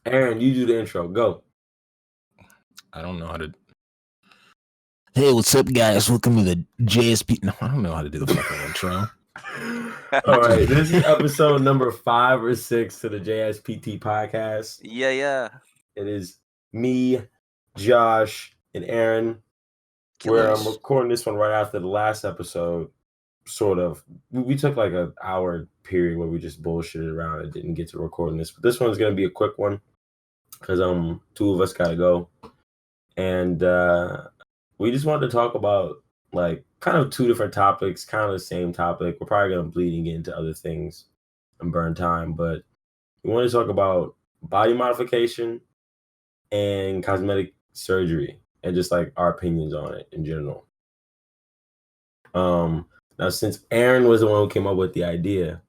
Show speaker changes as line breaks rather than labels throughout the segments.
Aaron, you do the intro. Go.
I don't know how to. Hey, what's up, guys? Welcome to the JSPT. No, I don't know how to do the fucking intro.
All right, this is episode number 5 or 6 to the JSPT podcast.
Yeah.
It is me, Josh, and Aaron. Where I'm recording this one right after the last episode. Sort of. We took like an hour period where we just bullshitted around and didn't get to recording this. But this one's gonna be a quick one because 2 of us gotta go, and we just wanted to talk about like kind of 2 different topics, kind of the same topic. We're probably gonna bleed and get into other things and burn time, but we want to talk about body modification and cosmetic surgery and just like our opinions on it in general. Now, since Aaron was the one who came up with the idea,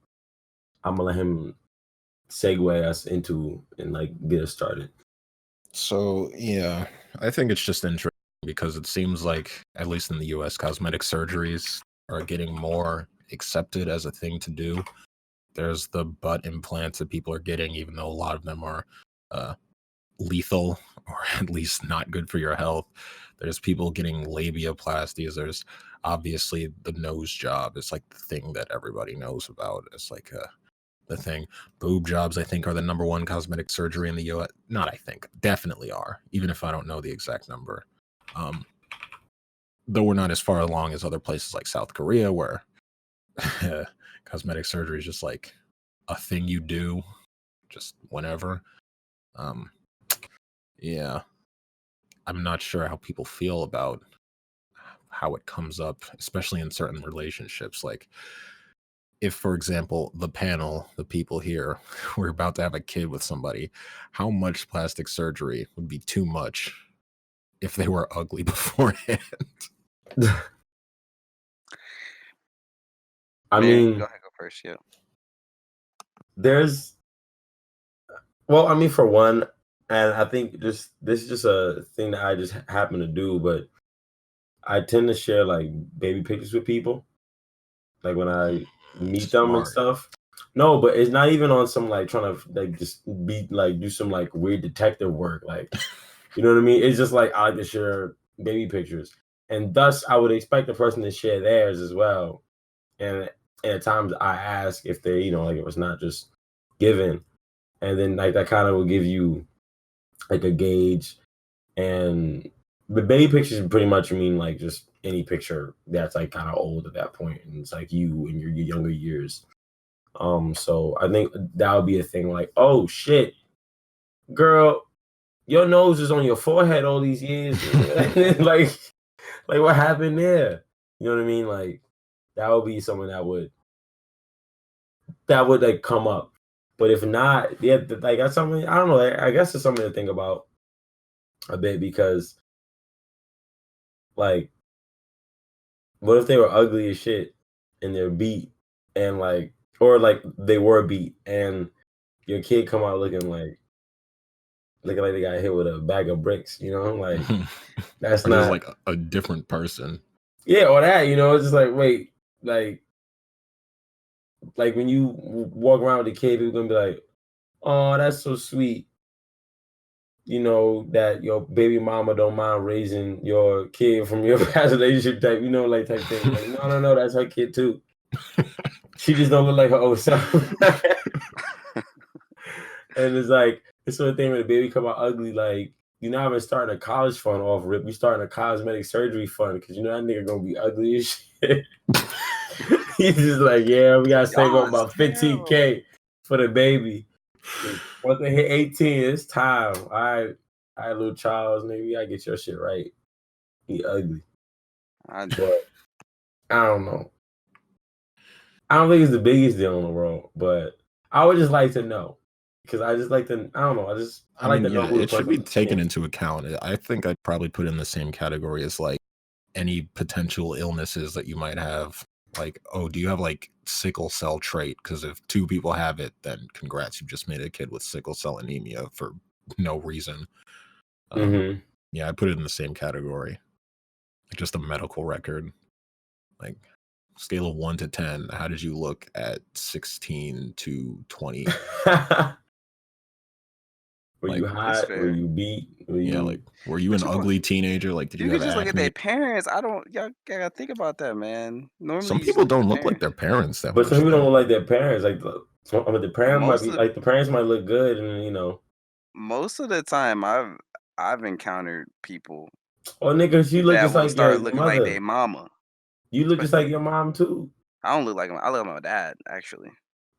I'm gonna let him segue us into and like get us started.
So yeah, I think it's just interesting because it seems like, at least in the US, cosmetic surgeries are getting more accepted as a thing to do. There's the butt implants that people are getting, even though a lot of them are lethal or at least not good for your health. There's people getting labiaplasties. There's obviously the nose job. It's like the thing that everybody knows about. It's like the thing. Boob jobs, I think, are the number 1 cosmetic surgery in the US. Not I think, definitely are, even if I don't know the exact number. Though we're not as far along as other places like South Korea, where cosmetic surgery is just like a thing you do just whenever. Yeah, I'm not sure how people feel about how it comes up, especially in certain relationships. Like, if, for example, the people here, we're about to have a kid with somebody, how much plastic surgery would be too much if they were ugly beforehand?
I mean,
go ahead, go first. Yeah.
For one, and I think this is just a thing that I just happen to do, but I tend to share like baby pictures with people, like when I meet them and stuff. No, but it's not even on some like trying to like just be like do some like weird detective work, like you know what I mean? It's just like I like to share baby pictures, and thus I would expect the person to share theirs as well. And at times I ask if they, like if it's not just given, and then like that kind of will give you like a gauge. And the baby pictures pretty much mean like just any picture that's like kind of old at that point, and it's like you in your younger years. So I think that would be a thing like, oh shit, girl, your nose is on your forehead all these years. like what happened there? You know what I mean? Like that would be something that would like come up. But if not, yeah, like that's something, I don't know. I guess it's something to think about a bit, because like, what if they were ugly as shit and they're beat, and like, or like they were beat and your kid come out looking like they got hit with a bag of bricks, like that's
or
not
just like a different person.
Yeah, or that, it's just like, wait, like when you walk around with a kid, people gonna be like, oh, that's so sweet. That your baby mama don't mind raising your kid from your past relationship type, type thing. Like, no, that's her kid too. She just don't look like her old self. And it's like, it's sort of thing when the baby come out ugly, like, you're not even starting a college fund off rip. You're starting a cosmetic surgery fund because that nigga gonna be ugly as shit. He's just like, yeah, we gotta save up about $15K for the baby. Once they hit 18, it's time. All right, little Charles, nigga, you gotta get your shit right. He ugly. But I don't know. I don't think it's the biggest deal in the world, but I would just like to know. Because I just like to, I don't know. I like to know who
it should be taken into account. I think I'd probably put in the same category as like any potential illnesses that you might have. Like, oh, do you have like sickle cell trait? Because if 2 people have it, then congrats, you just made a kid with sickle cell anemia for no reason. Yeah, I put it in the same category. Like just a medical record. Like, scale of 1 to 10, how did you look at 16 to 20?
Were
Like,
you hot? Were you beat?
like, were you
But
an ugly teenager? Like, did
you
you
could
have
just look at their
acne?
parents. Y'all gotta think about that, man. Normally,
Some
you just
people
look at
don't
the
look like their
parents.
parents that
But
much.
some people don't
Though.
look like their parents. Like, I mean, the parents might
Most
be
of
like the parents might look good, and you know.
most of the time, I've encountered people
Oh, nigga, you look
that
just
will
like
start
your
looking like
mother.
their mama.
You look just like your mom too.
I don't look like I look like my dad, actually.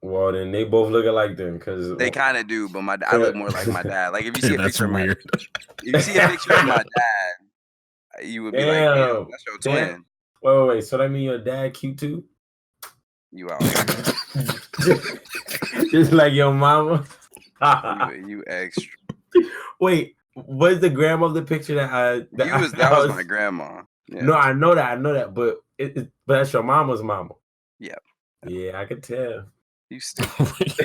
Well, then they both look alike then, because
They kind of do, but I look more like my dad. Like if you see a
That's
picture of
weird.
if you see a picture of my dad, you would be like, damn,
Damn,
that's your
damn.
twin.
Wait. So that mean your dad cute too?
You out here.
Just like your mama.
You extra.
Wait, what's the grandmother picture
That was my grandma. Yeah.
No, I know that, but but that's your mama's mama.
Yeah.
Yeah, I could tell.
You stupid.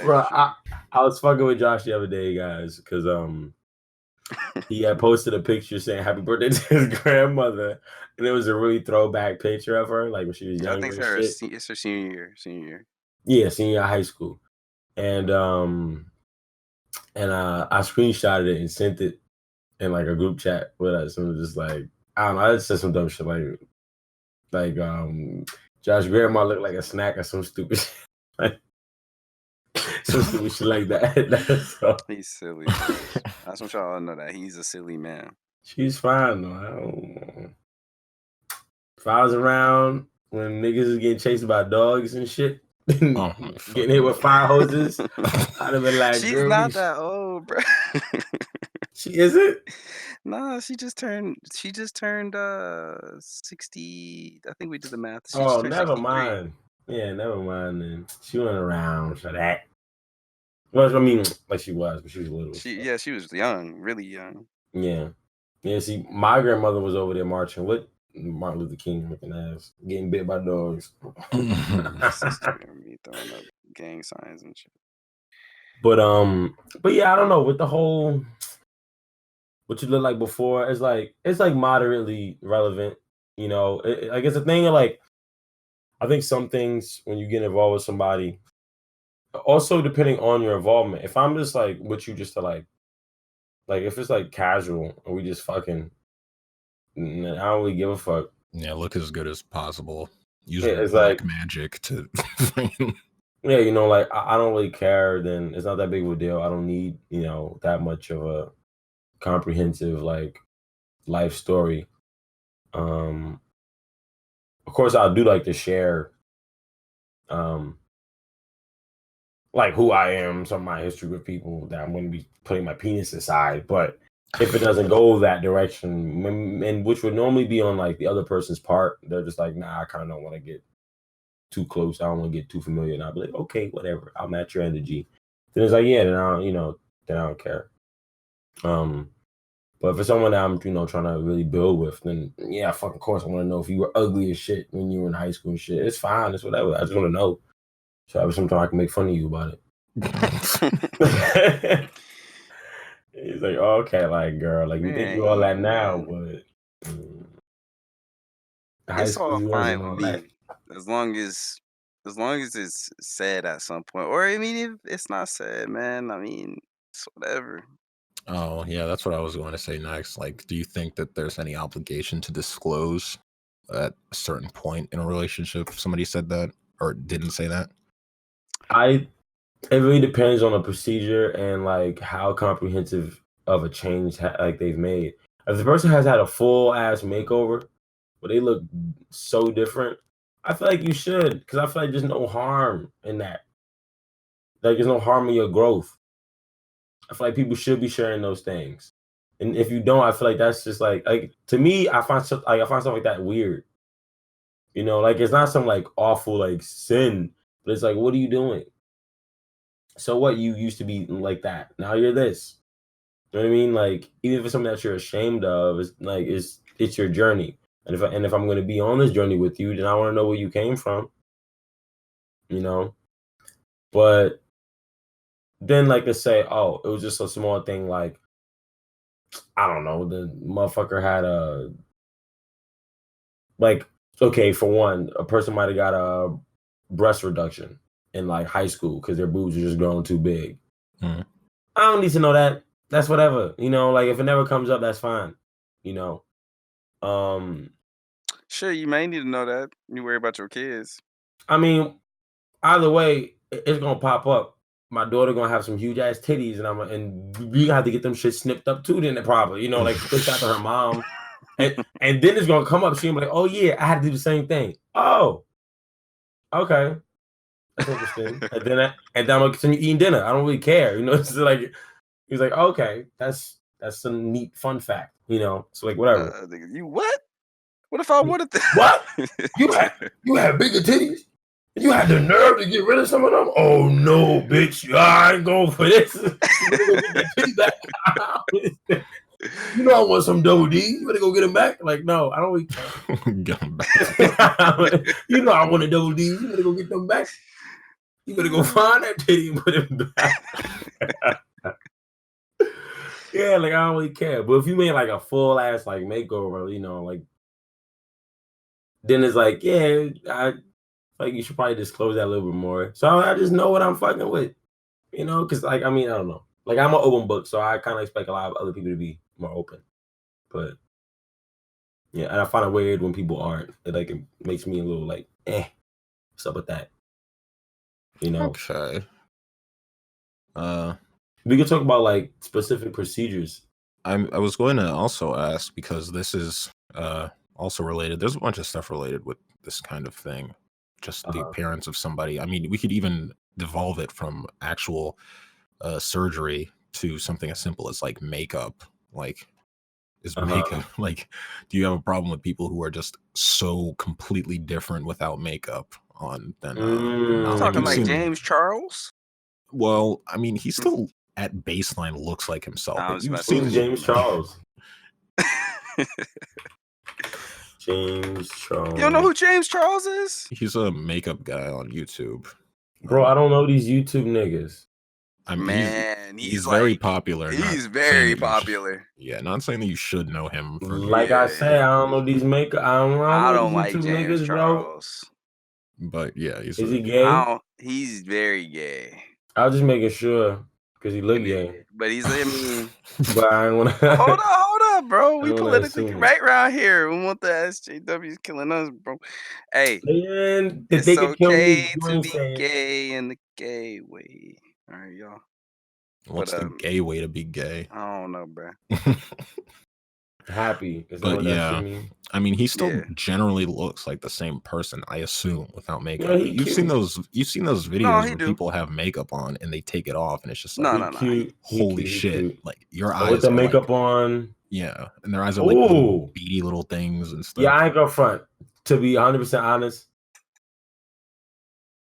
Bro, I was fucking with Josh the other day, guys, because he had posted a picture saying happy birthday to his grandmother, and it was a really throwback picture of her, like when she was
I think
younger and shit.
it's her senior year.
Yeah, senior year of high school. And I screenshotted it and sent it in like a group chat with us, and it was just like, I don't know, I just said some dumb shit like Josh's grandma looked like a snack or some stupid shit. Like some stupid shit like that. So,
He's silly. I just want y'all to know that he's a silly man.
she's fine though. I don't know. If I was around when niggas was getting chased by dogs and shit, getting hit with fire hoses, I'd have been like,
she's
girl,
not that old, bro.
She isn't?
Nah, she just turned 60. I think we did the math. She just
Oh,
turned
never
63.
mind. Yeah, never mind then. She went around for that. Well, I mean, like she was, but she was little.
She was young, really young.
Yeah. Yeah, see, my grandmother was over there marching with Martin Luther King looking ass, getting bit by dogs.
Sister and me throwing up gang signs and shit.
But yeah, I don't know. With the whole what you look like before, it's like moderately relevant. You know, I guess the thing of like, I think some things when you get involved with somebody, also depending on your involvement. If I'm just like with you just to like if it's like casual and we just fucking, I don't really give a fuck.
Yeah, look as good as possible. Use
It's
black
like
magic to.
yeah, you know, like I don't really care. Then it's not that big of a deal. I don't need that much of a comprehensive like life story. Of course, I do like to share, like who I am, some of my history with people that I'm going to be putting my penis aside. But if it doesn't go that direction, and which would normally be on like the other person's part, they're just like, nah, I kind of don't want to get too close. I don't want to get too familiar. And I'll be like, okay, whatever. I'll match your energy. Then it's like, yeah, then I don't care. But if it's someone that I'm, trying to really build with, then yeah, fucking course I want to know if you were ugly as shit when you were in high school and shit. It's fine. It's whatever. I just want to know. So sometimes I can make fun of you about it. He's like, oh, okay, like girl, like you think you all that now, but high
It's
school
all
you
fine
wasn't
with
all
me,
that.
as long as it's said at some point. Or I mean, if it's not said, man, I mean, it's whatever.
Oh, yeah, that's what I was going to say next. Like, do you think that there's any obligation to disclose at a certain point in a relationship? Somebody said that or didn't say that?
It really depends on the procedure and like how comprehensive of a change like they've made. If the person has had a full ass makeover, but they look so different, I feel like you should, because I feel like there's no harm in that. Like there's no harm in your growth. I feel like people should be sharing those things. And if you don't, I feel like that's just like to me, I find stuff like that weird. Like it's not some like awful like sin, but it's like, what are you doing? So what? You used to be like that. Now you're this. You know what I mean? Like even if it's something that you're ashamed of, it's like it's your journey. And if I'm going to be on this journey with you, then I want to know where you came from. But then like to say, oh, it was just a small thing, like I don't know, the motherfucker had a like okay, for one, a person might have got a breast reduction in like high school because their boobs are just growing too big.
Mhm.
I don't need to know that. That's whatever. Like if it never comes up, that's fine. Um,
Sure, you may need to know that. You worry about your kids.
I mean, either way, it's gonna pop up. My daughter gonna have some huge ass titties, and we gonna have to get them shit snipped up too. Then probably, like switch out to her mom, and then it's gonna come up. She'll be like, "Oh yeah, I had to do the same thing." Oh, okay, that's interesting. and then I'm gonna continue eating dinner. I don't really care. It's like he's like, okay, that's a neat fun fact. So like whatever.
You what? What if I wanted that?
What? You had bigger titties? You had the nerve to get rid of some of them? Oh no, bitch! I ain't going for this. You better go get that titty back. I want some double D. You better go get them back. Like, no, I don't really care.
Get them back.
I want a double D. You better go get them back. You better go find that titty and put it back. Yeah, like I don't really care. But if you made like a full ass like makeover, like then it's like, yeah, like you should probably disclose that a little bit more. So I just know what I'm fucking with. Because like I don't know. Like I'm an open book, so I kind of expect a lot of other people to be more open. But yeah, and I find it weird when people aren't. It makes me a little like, what's up with that?
Okay.
We could talk about like specific procedures.
I was going to also ask, because this is also related. There's a bunch of stuff related with this kind of thing. Just the appearance of somebody. I mean, we could even devolve it from actual surgery to something as simple as like makeup. Like, is makeup like? Do you have a problem with people who are just so completely different without makeup on? Than
talking like James Charles.
Well, I mean, he still at baseline looks like himself.
Nah,
But you've
Who's
seen
James Charles? James Charles.
You don't know who James Charles is?
He's a makeup guy on YouTube.
Bro, I don't know these YouTube niggas.
I mean,
Man,
he's very popular.
He's very popular.
Yeah, not saying that you should know him.
Like I say, I don't know these makeup. I don't know
like
these YouTube
James
niggas,
Charles.
Bro. But yeah,
is he gay?
He's very gay.
I was just making sure because he looked gay.
But he's, I mean,
but I don't want to.
hold up, bro. We politically correct around here. We want the SJWs killing us, bro. Hey,
man,
it's okay to be gay in the gay way. All right, y'all.
What's the gay way to be gay?
I don't know, bro.
Happy.
But yeah, I mean, he still generally looks like the same person, I assume, without makeup. Yeah, you've seen those videos where people have makeup on and they take it off, and it's just like, holy shit! Like your eyes
with the makeup on.
Yeah, and their eyes are like little beady little things and stuff.
Yeah, I ain't gonna front. To be 100% honest,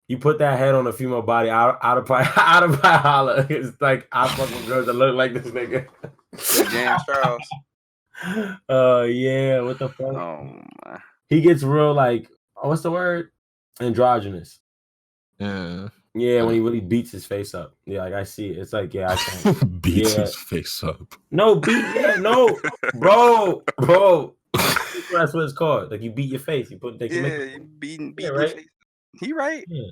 you put that head on a female body, I'd probably holler. It's like I fuck with girls that look like this nigga.
James Charles.
Yeah, what the fuck?
Oh my.
He gets real like, what's the word? Androgynous.
Yeah.
Yeah, when he really beats his face up. Yeah, like I see it. It's like, yeah, I can't.
Beats his face up.
No, no, bro. That's what it's called. Like you beat your face. You put
you beat your face. He right.
Yeah.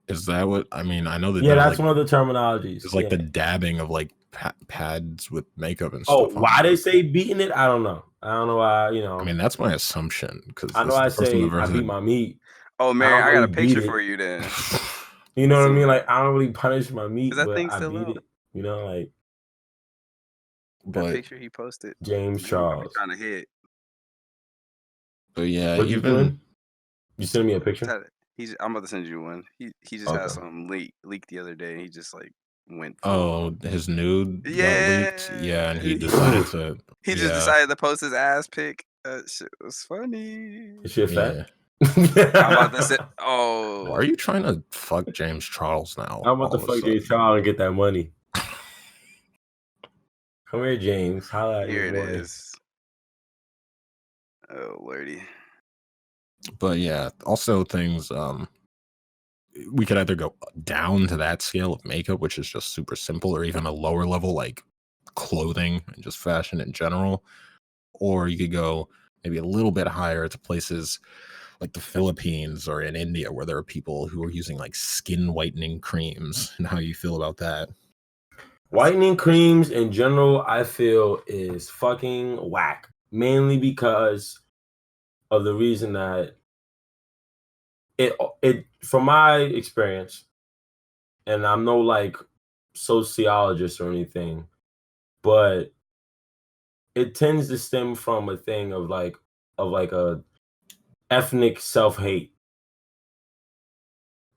Is that what I mean? I know that.
Yeah, that's one of the terminologies.
It's like the dabbing of like pads with makeup and
stuff.
Oh,
why they say beating it? I don't know. I don't know why.
I mean, that's my assumption because
I know I say I beat my meat.
Oh man, I got a picture for you then.
You know what I mean? Like I don't really punish my meat, but I
beat
it. Like.
That picture he posted.
James Charles.
Kind of hit.
But yeah,
what you doing? You send me a picture.
I'm about to send you one. He just had something leaked the other day. He just like went.
His nude.
Yeah.
Got leaked? Yeah, and he decided to.
He just decided to post his ass pic. Shit was funny.
Is shit fat?
I'm about to say. Oh.
Why are you trying to fuck James Charles now?
I'm about to fuck James Charles and get that money. Come here, James. Holla at
Here it is. Oh lordy.
But yeah, also things we could either go down to that scale of makeup, which is just super simple, or even a lower level like clothing and just fashion in general, or you could go maybe a little bit higher to places like the Philippines or in India, where there are people who are using like skin whitening creams, and how you feel about that?
Whitening creams in general, I feel is fucking whack. Mainly because of the reason that it from my experience, and I'm no like sociologist or anything, but it tends to stem from a thing of like a ethnic self-hate.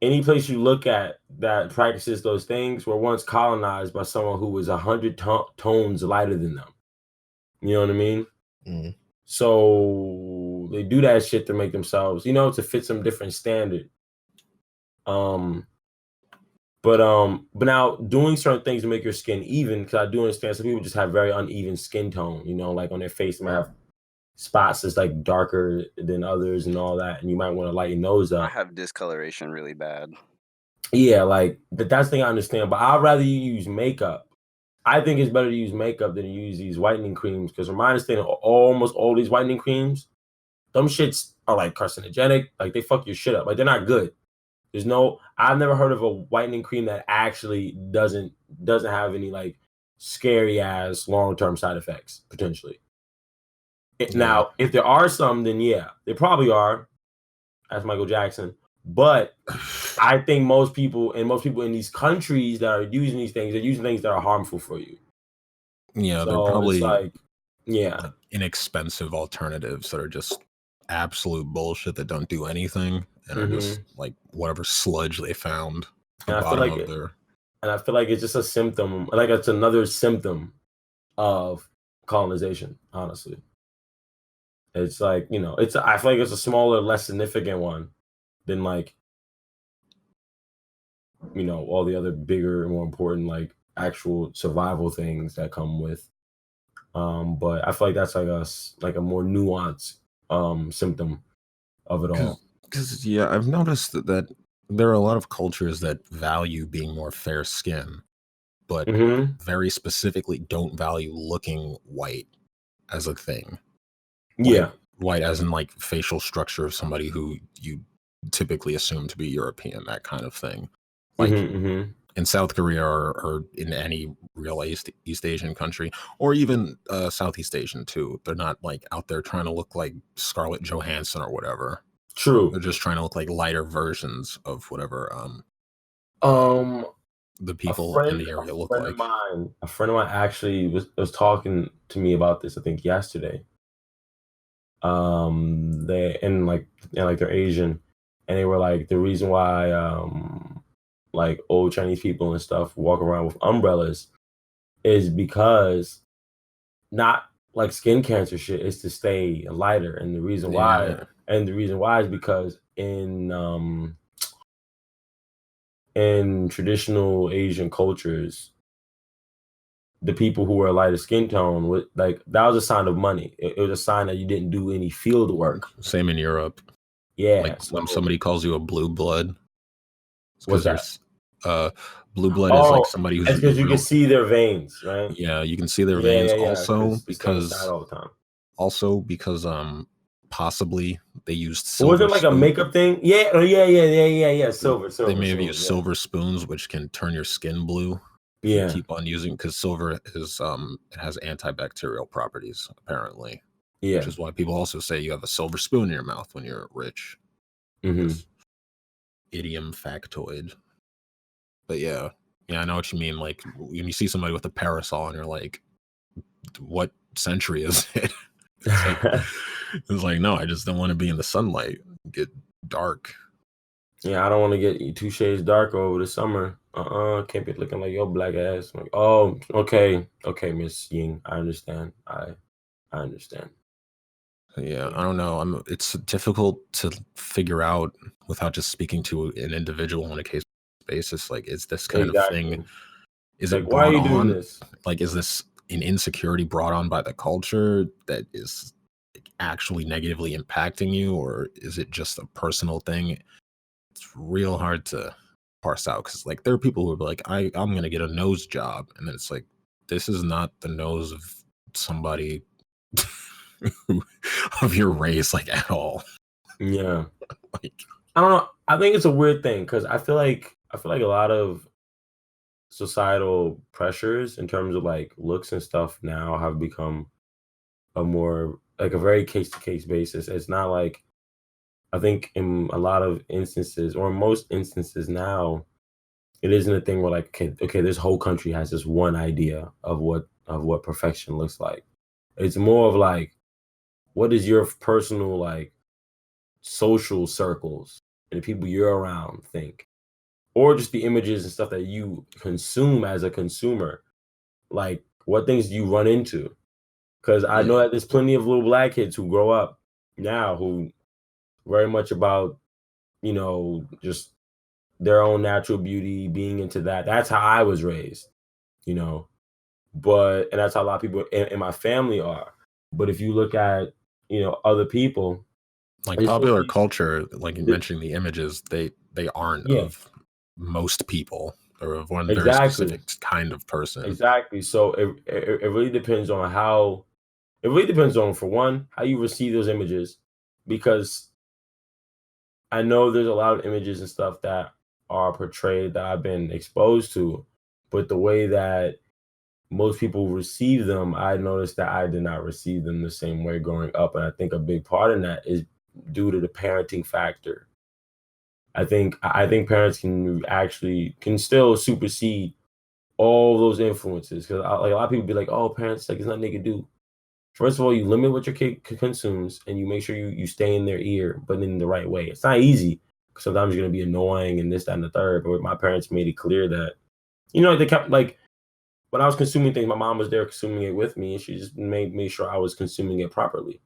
Any place you look at that practices those things were once colonized by someone who was 100 tones lighter than them. You know what I mean?
Mm.
So they do that shit to make themselves, to fit some different standard. But now doing certain things to make your skin even, because I do understand some people just have very uneven skin tone, like on their face they might have spots that's like darker than others and all that, and you might want to lighten those
I
up.
have discoloration really bad.
Yeah, like that's the thing I understand, but I'd rather you use makeup. I think it's better to use makeup than to use these whitening creams, because from my understanding, almost all these whitening creams, them shits are like carcinogenic, like they fuck your shit up, like they're not good. I've never heard of a whitening cream that actually doesn't have any like scary ass long-term side effects potentially. Now, if there are some, then yeah, there probably are. That's Michael Jackson. But I think most people in these countries that are using these things, they're using things that are harmful for you.
Yeah, they're
So it's
probably
like, yeah,
like inexpensive alternatives that are just absolute bullshit that don't do anything and are just like whatever sludge they found at the
and
bottom of their.
and I feel like it's just a symptom, like it's another symptom of colonization. Honestly, it's like I feel like it's a smaller, less significant one than like all the other bigger, more important like actual survival things that come with. But I feel like that's like a more nuanced symptom of it all.
Because yeah, I've noticed that there are a lot of cultures that value being more fair skin, but very specifically don't value looking white as a thing.
Yeah.
Like, white as in like facial structure of somebody who you typically assume to be European, that kind of thing. Like in South Korea or in any real East Asian country, or even Southeast Asian too. They're not like out there trying to look like Scarlett Johansson or whatever.
True.
They're just trying to look like lighter versions of whatever the people in the area look like.
A friend of mine actually was talking to me about this, I think yesterday. They're Asian, and they were like, the reason why like old Chinese people and stuff walk around with umbrellas is because not like skin cancer shit, is to stay lighter. And the reason why is because in traditional Asian cultures, the people who were lighter skin tone was like, that was a sign of money. It was a sign that you didn't do any field work.
Same in Europe.
Yeah.
Like when somebody calls you a blue blood,
what's that?
Blue blood is like somebody who's
because you can see their veins, right?
Yeah, you can see their veins. Also because
all the time.
Possibly they used silver.
Was it like a makeup thing? Yeah. Silver.
They may have used silver spoons, which can turn your skin blue.
Yeah.
You keep on using, because silver is it has antibacterial properties apparently.
Yeah.
Which is why people also say you have a silver spoon in your mouth when you're rich. Idiom factoid. But yeah, I know what you mean. Like when you see somebody with a parasol and you're like, what century is it? It's like, no, I just don't want to be in the sunlight, get dark.
Yeah, I don't want to get 2 shades darker over the summer. Can't be looking like your black ass. I'm like, oh, okay, Miss Ying, I understand. I understand.
Yeah, I don't know. It's difficult to figure out without just speaking to an individual on a case basis. Like, is this kind of thing? Is it
why are you
brought
doing
on?
this?
Like, is this an insecurity brought on by the culture that is actually negatively impacting you, or is it just a personal thing? It's real hard to parse out, because like there are people who are like, I'm gonna get a nose job, and then it's like, this is not the nose of somebody of your race, like, at all.
Yeah.
Like,
I don't know. I think it's a weird thing because I feel like a lot of societal pressures in terms of like looks and stuff now have become a more like a very case to case basis. It's not like I think in a lot of instances or in most instances now, it isn't a thing where like okay, this whole country has this one idea of what perfection looks like. It's more of like what is your personal like social circles and the people you're around think, or just the images and stuff that you consume as a consumer. Like, what things do you run into? Because I know
yeah,
that there's plenty of little black kids who grow up now who very much about just their own natural beauty, being into that. That's how I was raised, you know. But and that's how a lot of people in my family are. But if you look at other people,
like
it's
popular culture, like you
it-
mentioned the images, they aren't
yeah,
of most people. They're of one very
exactly.
specific kind of person.
Exactly. So it really depends on how it really depends on, for one, how you receive those images, because I know there's a lot of images and stuff that are portrayed that I've been exposed to, but the way that most people receive them, I noticed that I did not receive them the same way growing up, and I think a big part in that is due to the parenting factor. I think parents can still supersede all those influences, because like a lot of people be like, "Oh, parents, like, there's nothing they can do." First of all, you limit what your kid consumes, and you make sure you stay in their ear, but in the right way. It's not easy. Sometimes you're gonna be annoying and this, that, and the third. But my parents made it clear that they kept like when I was consuming things, my mom was there consuming it with me, and she just made sure I was consuming it properly.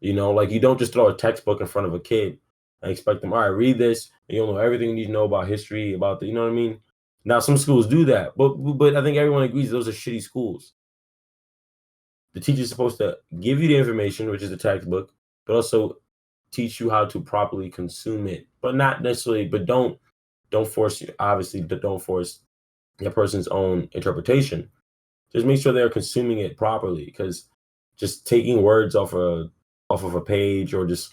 Like you don't just throw a textbook in front of a kid and expect them, all right, read this, and you'll know everything you need to know about history, about you know what I mean? Now some schools do that, but I think everyone agrees those are shitty schools. The teacher's supposed to give you the information, which is the textbook, but also teach you how to properly consume it. But not necessarily, but don't force you, obviously, don't force a person's own interpretation. Just make sure they're consuming it properly, because just taking words off of a page, or just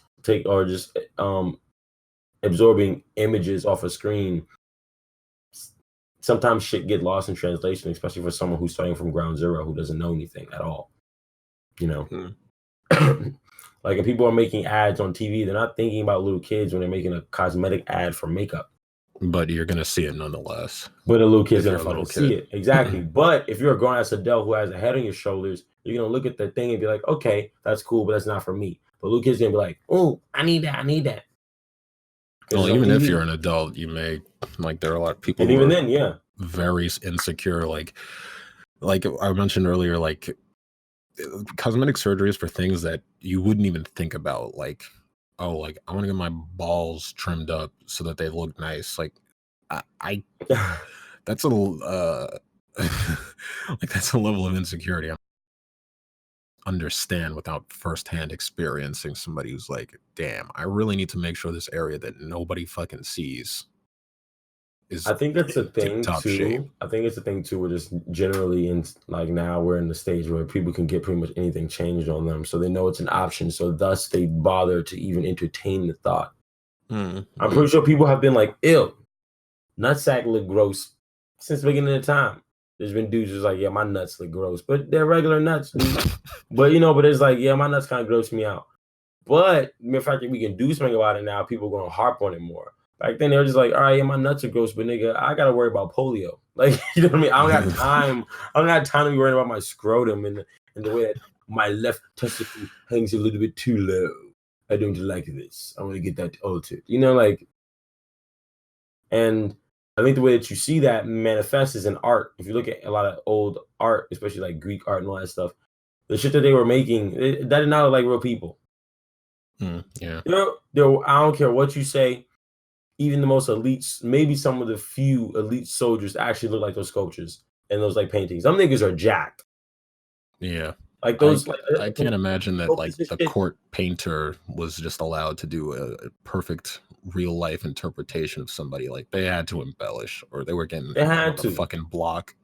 absorbing images off a screen, sometimes shit get lost in translation, especially for someone who's starting from ground zero who doesn't know anything at all. You know.
Mm.
Like, if people are making ads on TV, they're not thinking about little kids when they're making a cosmetic ad for makeup.
But you're gonna see it nonetheless
But a little kid's
if
gonna
you're a
fucking
little
see
kid.
it. Exactly. But if you're a grown ass adult who has a head on your shoulders, you're gonna look at the thing and be like, okay, that's cool, but that's not for me. But little kids gonna be like, oh, I need that, I need that. Because
Well,
it's on
even if you're
TV.
an adult, you may like there are a lot of people
And
who
even
are
then, yeah.
very insecure. Like I mentioned earlier, like cosmetic surgeries for things that you wouldn't even think about. Like, oh, like I want to get my balls trimmed up so that they look nice. Like, I that's like that's a level of insecurity I understand without firsthand experiencing somebody who's like, damn, I really need to make sure this area that nobody fucking sees
I
is
think that's a
in tip
thing
top shape.
too. I think it's a thing too. We're just generally in, like, now we're in the stage where people can get pretty much anything changed on them, so they know it's an option. So thus they bother to even entertain the thought. I'm
Mm-hmm.
pretty sure people have been like, ew, nutsack look gross since the beginning of time. There's been dudes who's like, yeah, my nuts look gross, but they're regular nuts, dude. But it's like, yeah, my nuts kind of gross me out. But the fact that we can do something about it now, people are gonna harp on it more. Back then, they were just like, all right, yeah, my nuts are gross, but nigga, I gotta worry about polio. Like, you know what I mean? I don't got time. I don't got time to be worrying about my scrotum and the way that my left testicle hangs a little bit too low. I don't like this. I want to get that altered. Like, and I think the way that you see that manifest is in art. If you look at a lot of old art, especially like Greek art and all that stuff, the shit that they were making, that did not look like real people.
Yeah.
I don't care what you say. Even the most elites, maybe some of the few elite soldiers actually look like those sculptures and those like paintings. Some niggas are jacked.
Yeah.
Like
I
those, like
I can't imagine that like
sculptures and
the
shit.
court painter was just allowed to do a perfect real life interpretation of somebody. Like they had to embellish or they were getting
They
hit on
had
the
to.
fucking block.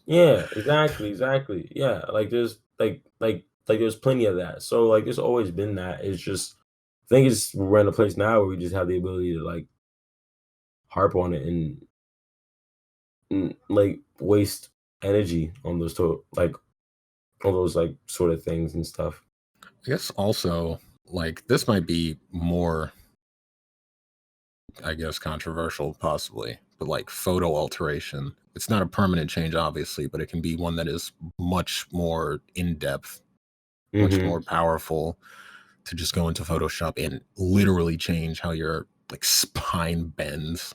Yeah, exactly. Yeah, like there's like there's plenty of that. So like there's always been that. It's just think it's we're in a place now where we just have the ability to like harp on it and like waste energy on those like all those like sort of things and stuff.
I guess also like this might be more, I guess, controversial possibly, but like photo alteration. It's not a permanent change, obviously, but it can be one that is much more in depth, much more powerful to just go into Photoshop and literally change how your like spine bends.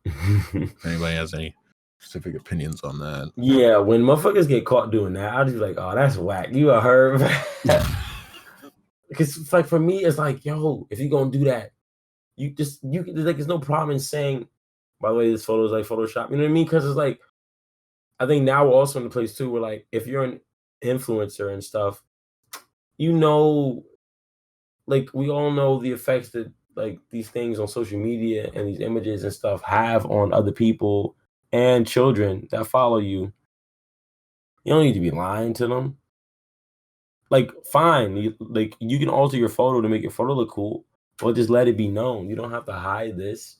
If anybody has any specific opinions on that.
Yeah, when motherfuckers get caught doing that, I'll just be like, oh, that's whack. You a herb. Because it's like for me, it's like, yo, if you gonna do that, you like there's no problem in saying, by the way, this photo is like Photoshop. You know what I mean? Because it's like I think now we're also in a place too where like if you're an influencer and stuff, you know, like we all know the effects that like these things on social media and these images and stuff have on other people and children that follow you. You don't need to be lying to them. Like, fine, you can alter your photo to make your photo look cool, but just let it be known. You don't have to hide this.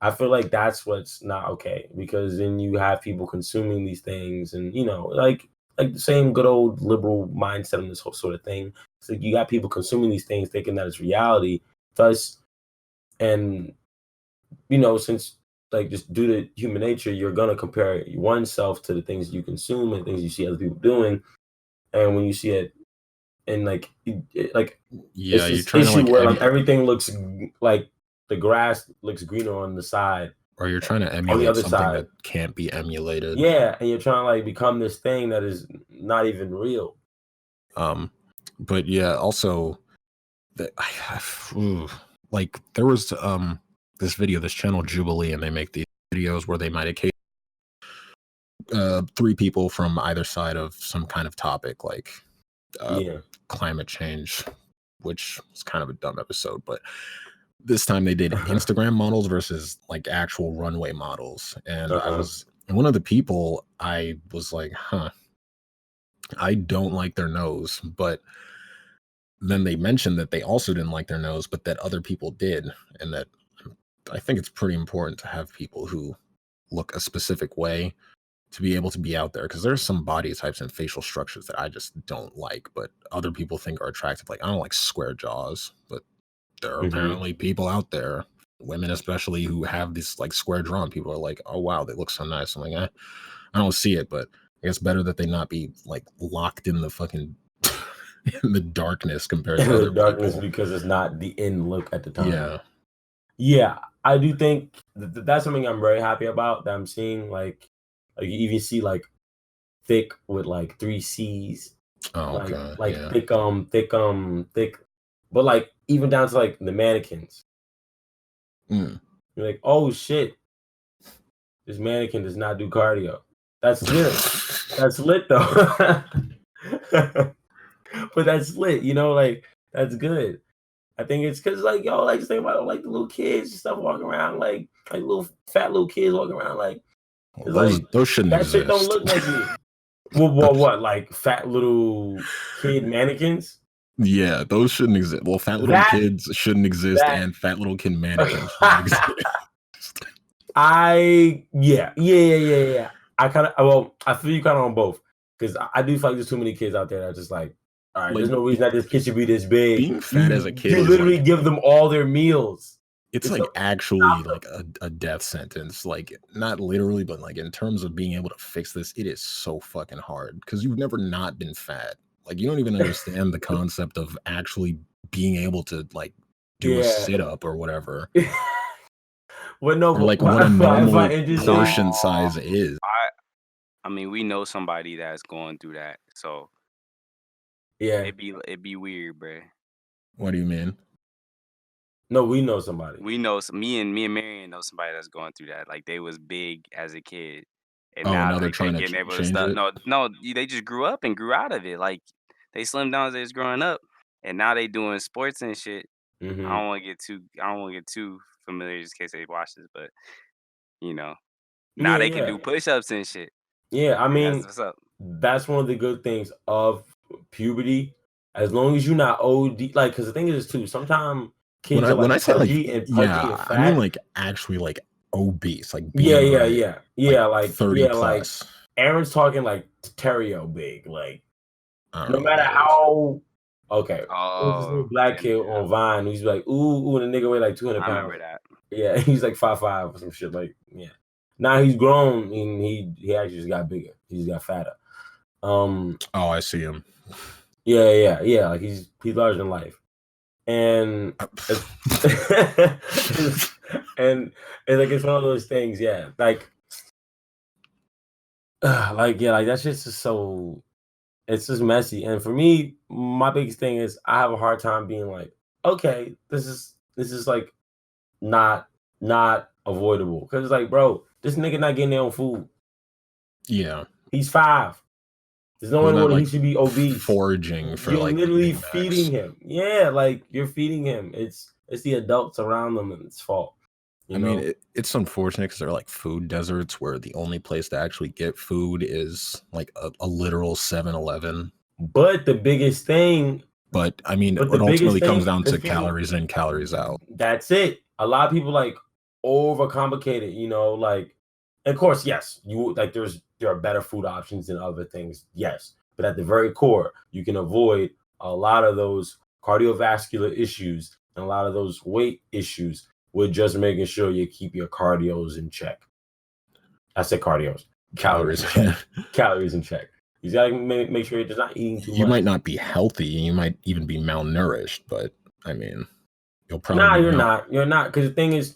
I feel like that's what's not okay because then you have people consuming these things, and like the same good old liberal mindset on this whole sort of thing. So you got people consuming these things, thinking that it's reality. Thus, and since like just due to human nature, you're gonna compare oneself to the things you consume and things you see other people doing, and when you see it. And like
yeah,
it's
you're
this
trying to
issue
like
where like everything looks like the grass looks greener on the side,
or you're trying to
on the
emulate
other
something
side.
that can't be emulated.
Yeah, and you're trying to like become this thing that is not even real.
But yeah, also that like there was this video, this channel Jubilee, and they make these videos where they might occasionally three people from either side of some kind of topic, like
Yeah.
climate change, which was kind of a dumb episode, but this time they did Instagram models versus like actual runway models. And I was one of the people, I was like, I don't like their nose. But then they mentioned that they also didn't like their nose, but that other people did. And that I think it's pretty important to have people who look a specific way to be able to be out there, because there's some body types and facial structures that I just don't like, but other people think are attractive. Like I don't like square jaws, but there are apparently people out there, women especially, who have this like square jaw. People are like, oh wow, they look so nice. I'm like, I don't see it, but I guess better that they not be like locked in the fucking in the darkness compared to other
darkness
people.
because it's not the end look at the time.
Yeah,
I do think that's something I'm very happy about that I'm seeing. Like you even see like thick with like 3 C's.
oh
Like
god,
like
yeah.
thick, but like even down to like the mannequins. You're like, oh shit, this mannequin does not do cardio. That's good. That's lit though. But that's lit, like that's good. I think it's because like like just think about like the little kids and stuff walking around like little fat little kids walking around like it's
Those shouldn't
that shit don't
exist.
look like me. What like fat little kid mannequins?
Yeah, those shouldn't exist. Well, fat little kids shouldn't exist, and fat little kid mannequins shouldn't exist.
Yeah. I feel you kind of on both because I do feel like there's too many kids out there that are just like, all right, there's no reason that this kid should be this big.
Being fat as a kid,
you literally give them all their meals.
It's like actually like a death sentence. Like not literally, but like in terms of being able to fix this, it is so fucking hard because you've never not been fat. Like you don't even understand the concept of actually being able to like do a sit up or whatever.
Well, no,
or like what a normal portion size is.
I mean, we know somebody that's going through that, so
yeah,
it'd be weird, bro.
What do you mean?
No, we know somebody.
We know me and Marion know somebody that's going through that. Like they was big as a kid, and
now
now
they're
like,
trying to
getting able to
change
stuff.
it.
No, they just grew up and grew out of it. Like they slimmed down as they was growing up, and now they doing sports and shit. I don't want to get too familiar just in case they watch this, but now they can do push-ups and shit.
Yeah, I mean,
that's what's up.
that's one of the good things of puberty As long as you're not OD, like, because the thing is too, sometimes kids are
when I
like
say like
pudgy and fat.
I mean like actually like obese, like
Yeah,
BMI like 30
like
plus.
Aaron's talking like Terrio big, like
I don't
no
know what
matter
that is.
how. Okay, there's this
Oh,
little black
yeah,
kid on Vine who's like, ooh, and the nigga weigh like 200
I
pounds.
remember that.
Yeah, he's like 5'5" or some shit. Like, yeah. Now he's grown and he actually just got bigger. He just got fatter.
Oh, I see him.
Yeah. Like he's larger than life, and it's, and like it's one of those things. Yeah, like like that's just so. It's just messy, and for me, my biggest thing is I have a hard time being like, okay, this is like not avoidable because it's like, bro, this nigga not getting their own food.
Yeah,
he's 5. There's no
he's
one
not
where he
like
should be obese.
foraging for
You're
like
literally
Big Macs.
feeding him. Yeah, like you're feeding him. It's the adults around them and it's fault. You
I
know?
mean, it's unfortunate because they're like food deserts where the only place to actually get food is like a literal 7-Eleven.
But the biggest thing,
But I mean,
but the
it
biggest
ultimately comes
thing,
down
the
to
feeding,
calories in, calories out.
that's it. A lot of people like overcomplicate it, you know, like, of course, yes, you like there are better food options than other things, yes. But at the very core, you can avoid a lot of those cardiovascular issues and a lot of those weight issues with just making sure you keep your cardios in check. I said cardios. Calories. Calories in check. You gotta make sure you're just not eating too much.
You might not be healthy. You might even be malnourished, but I mean, you'll probably
you're not. You're not. Because the thing is,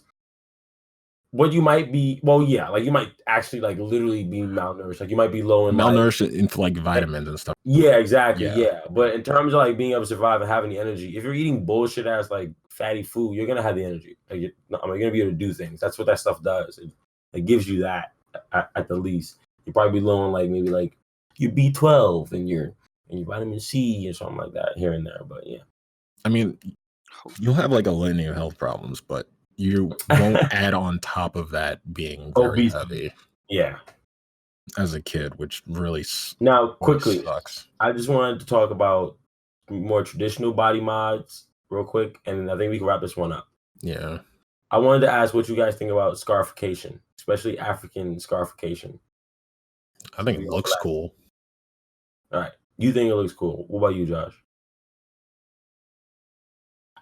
what you might be, well, yeah, like you might actually like literally be malnourished. Like you might be low in
malnourished in like vitamins and stuff.
Yeah, exactly. Yeah. But in terms of like being able to survive and having the energy, if you're eating bullshit ass like fatty food, you're gonna have the energy. Like you're gonna be able to do things. That's what that stuff does. It gives you that at the least. You probably be low on like maybe like your B12 and your vitamin C or something like that here and there. But yeah.
I mean, you'll have like a litany of health problems, but you won't add on top of that being very heavy.
Yeah.
As a kid, which really
now quickly
sucks.
I just wanted to talk about more traditional body mods real quick, and I think we can wrap this one up.
Yeah.
I wanted to ask what you guys think about scarification, especially African scarification.
I think it looks cool.
All right. You think it looks cool. What about you, Josh?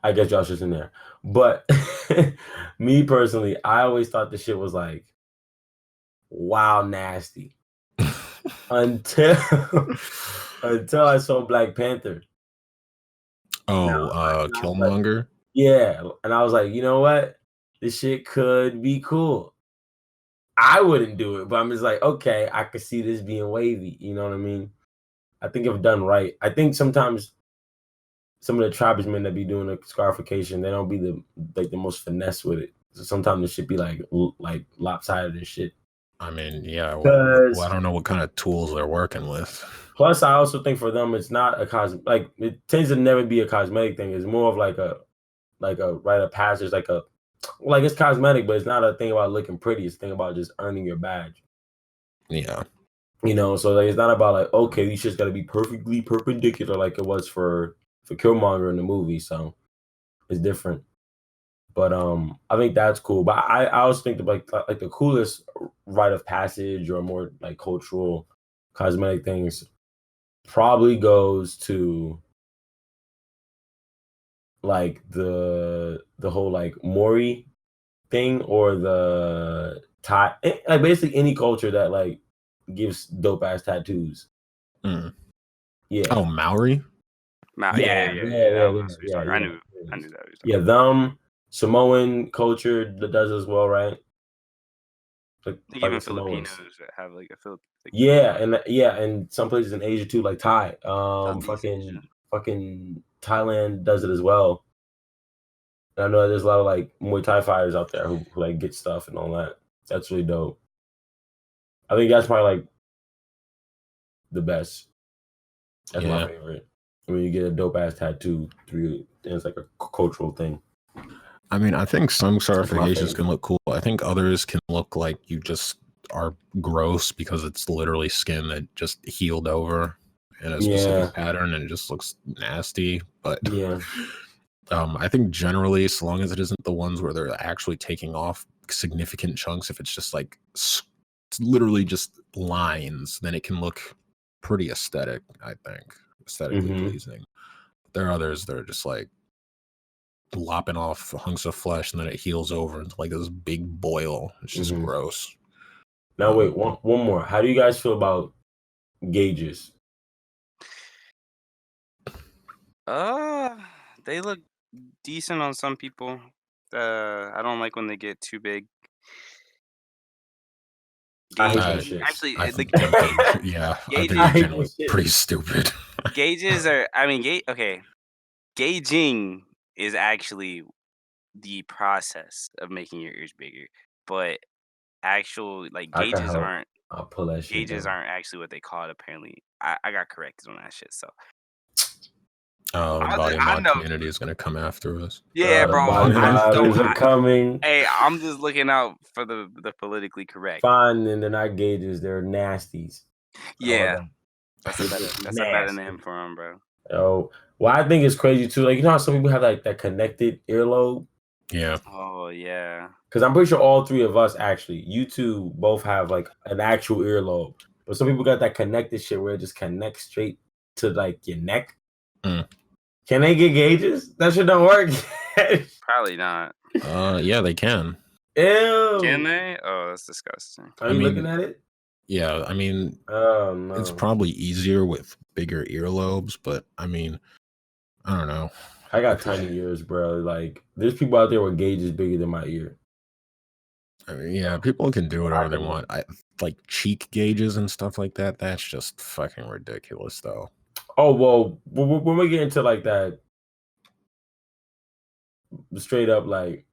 I guess Josh is in there. But me personally, I always thought the shit was like, wow, nasty. until I saw Black Panther.
Oh, Killmonger?
Yeah. And I was like, you know what? This shit could be cool. I wouldn't do it, but I'm just like, okay, I could see this being wavy. You know what I mean? I think if done right, I think sometimes some of the tribesmen that be doing the scarification, they don't be the most finesse with it. So sometimes it should be like lopsided and shit.
I mean, yeah. Well, I don't know what kind of tools they're working with.
Plus, I also think for them, it's not a like it tends to never be a cosmetic thing. It's more of like a rite of passage, like it's cosmetic, but it's not a thing about looking pretty. It's a thing about just earning your badge.
Yeah.
You know, so like it's not about like, okay, you just gotta be perfectly perpendicular like it was for Killmonger in the movie. So it's different. But I think that's cool. But I also think like the coolest rite of passage or more like cultural cosmetic things probably goes to like the whole like Mori thing or the Thai, like basically any culture that like gives dope ass tattoos. Yeah.
Oh, Maori.
Yeah. I knew that.
Yeah, them Samoan culture that does as well, right?
Like even Filipinos that have like a
and some places in Asia too, like Thai. Fucking Thailand does it as well. And I know there's a lot of like Muay Thai fighters out there who like get stuff and all that. That's really dope. I think that's probably like the best. That's my favorite. When you get a dope ass tattoo through, it's like a cultural thing.
I mean, I think some scarifications can look cool. I think others can look like you just are gross because it's literally skin that just healed over in a specific pattern, and it just looks nasty. But
yeah,
I think generally, as long as it isn't the ones where they're actually taking off significant chunks, if it's just like it's literally just lines, then it can look pretty aesthetic. I think aesthetically pleasing. There are others that are just like lopping off hunks of flesh and then it heals over into like this big boil. It's just gross.
Now wait, one more. How do you guys feel about gauges?
They look decent on some people. I don't like when they get too big.
I hate that shit.
Actually,
I think they're pretty stupid.
Gauges are, I mean, okay. Gauging is actually the process of making your ears bigger, but actual like gauges aren't.
I'll pull that shit
Gauges
down.
aren't actually what they call it. Apparently, I got corrected on that shit. So.
Oh, the body mod community is gonna come after us.
Yeah, bro.
Are coming.
Hey, I'm just looking out for the politically correct.
Fine, and they're not gauges; they're nasties.
Yeah, that's a better name for them, bro.
Oh, well, I think it's crazy too. Like, you know how some people have like that connected earlobe?
Yeah.
Oh yeah.
Because I'm pretty sure all three of us actually, you two, both have like an actual earlobe, but some people got that connected shit where it just connects straight to like your neck. Can they get gauges? That shit don't work.
Probably not.
Yeah, they can.
Ew.
Can they? Oh, that's disgusting.
Are you looking at it?
Yeah, I mean,
no.
It's probably easier with bigger earlobes, but I mean, I don't know.
I got tiny ears, bro. Like, there's people out there with gauges bigger than my ear.
I mean, yeah, people can do whatever they want. Like cheek gauges and stuff like that. That's just fucking ridiculous, though.
Oh well, when we get into like that, straight up like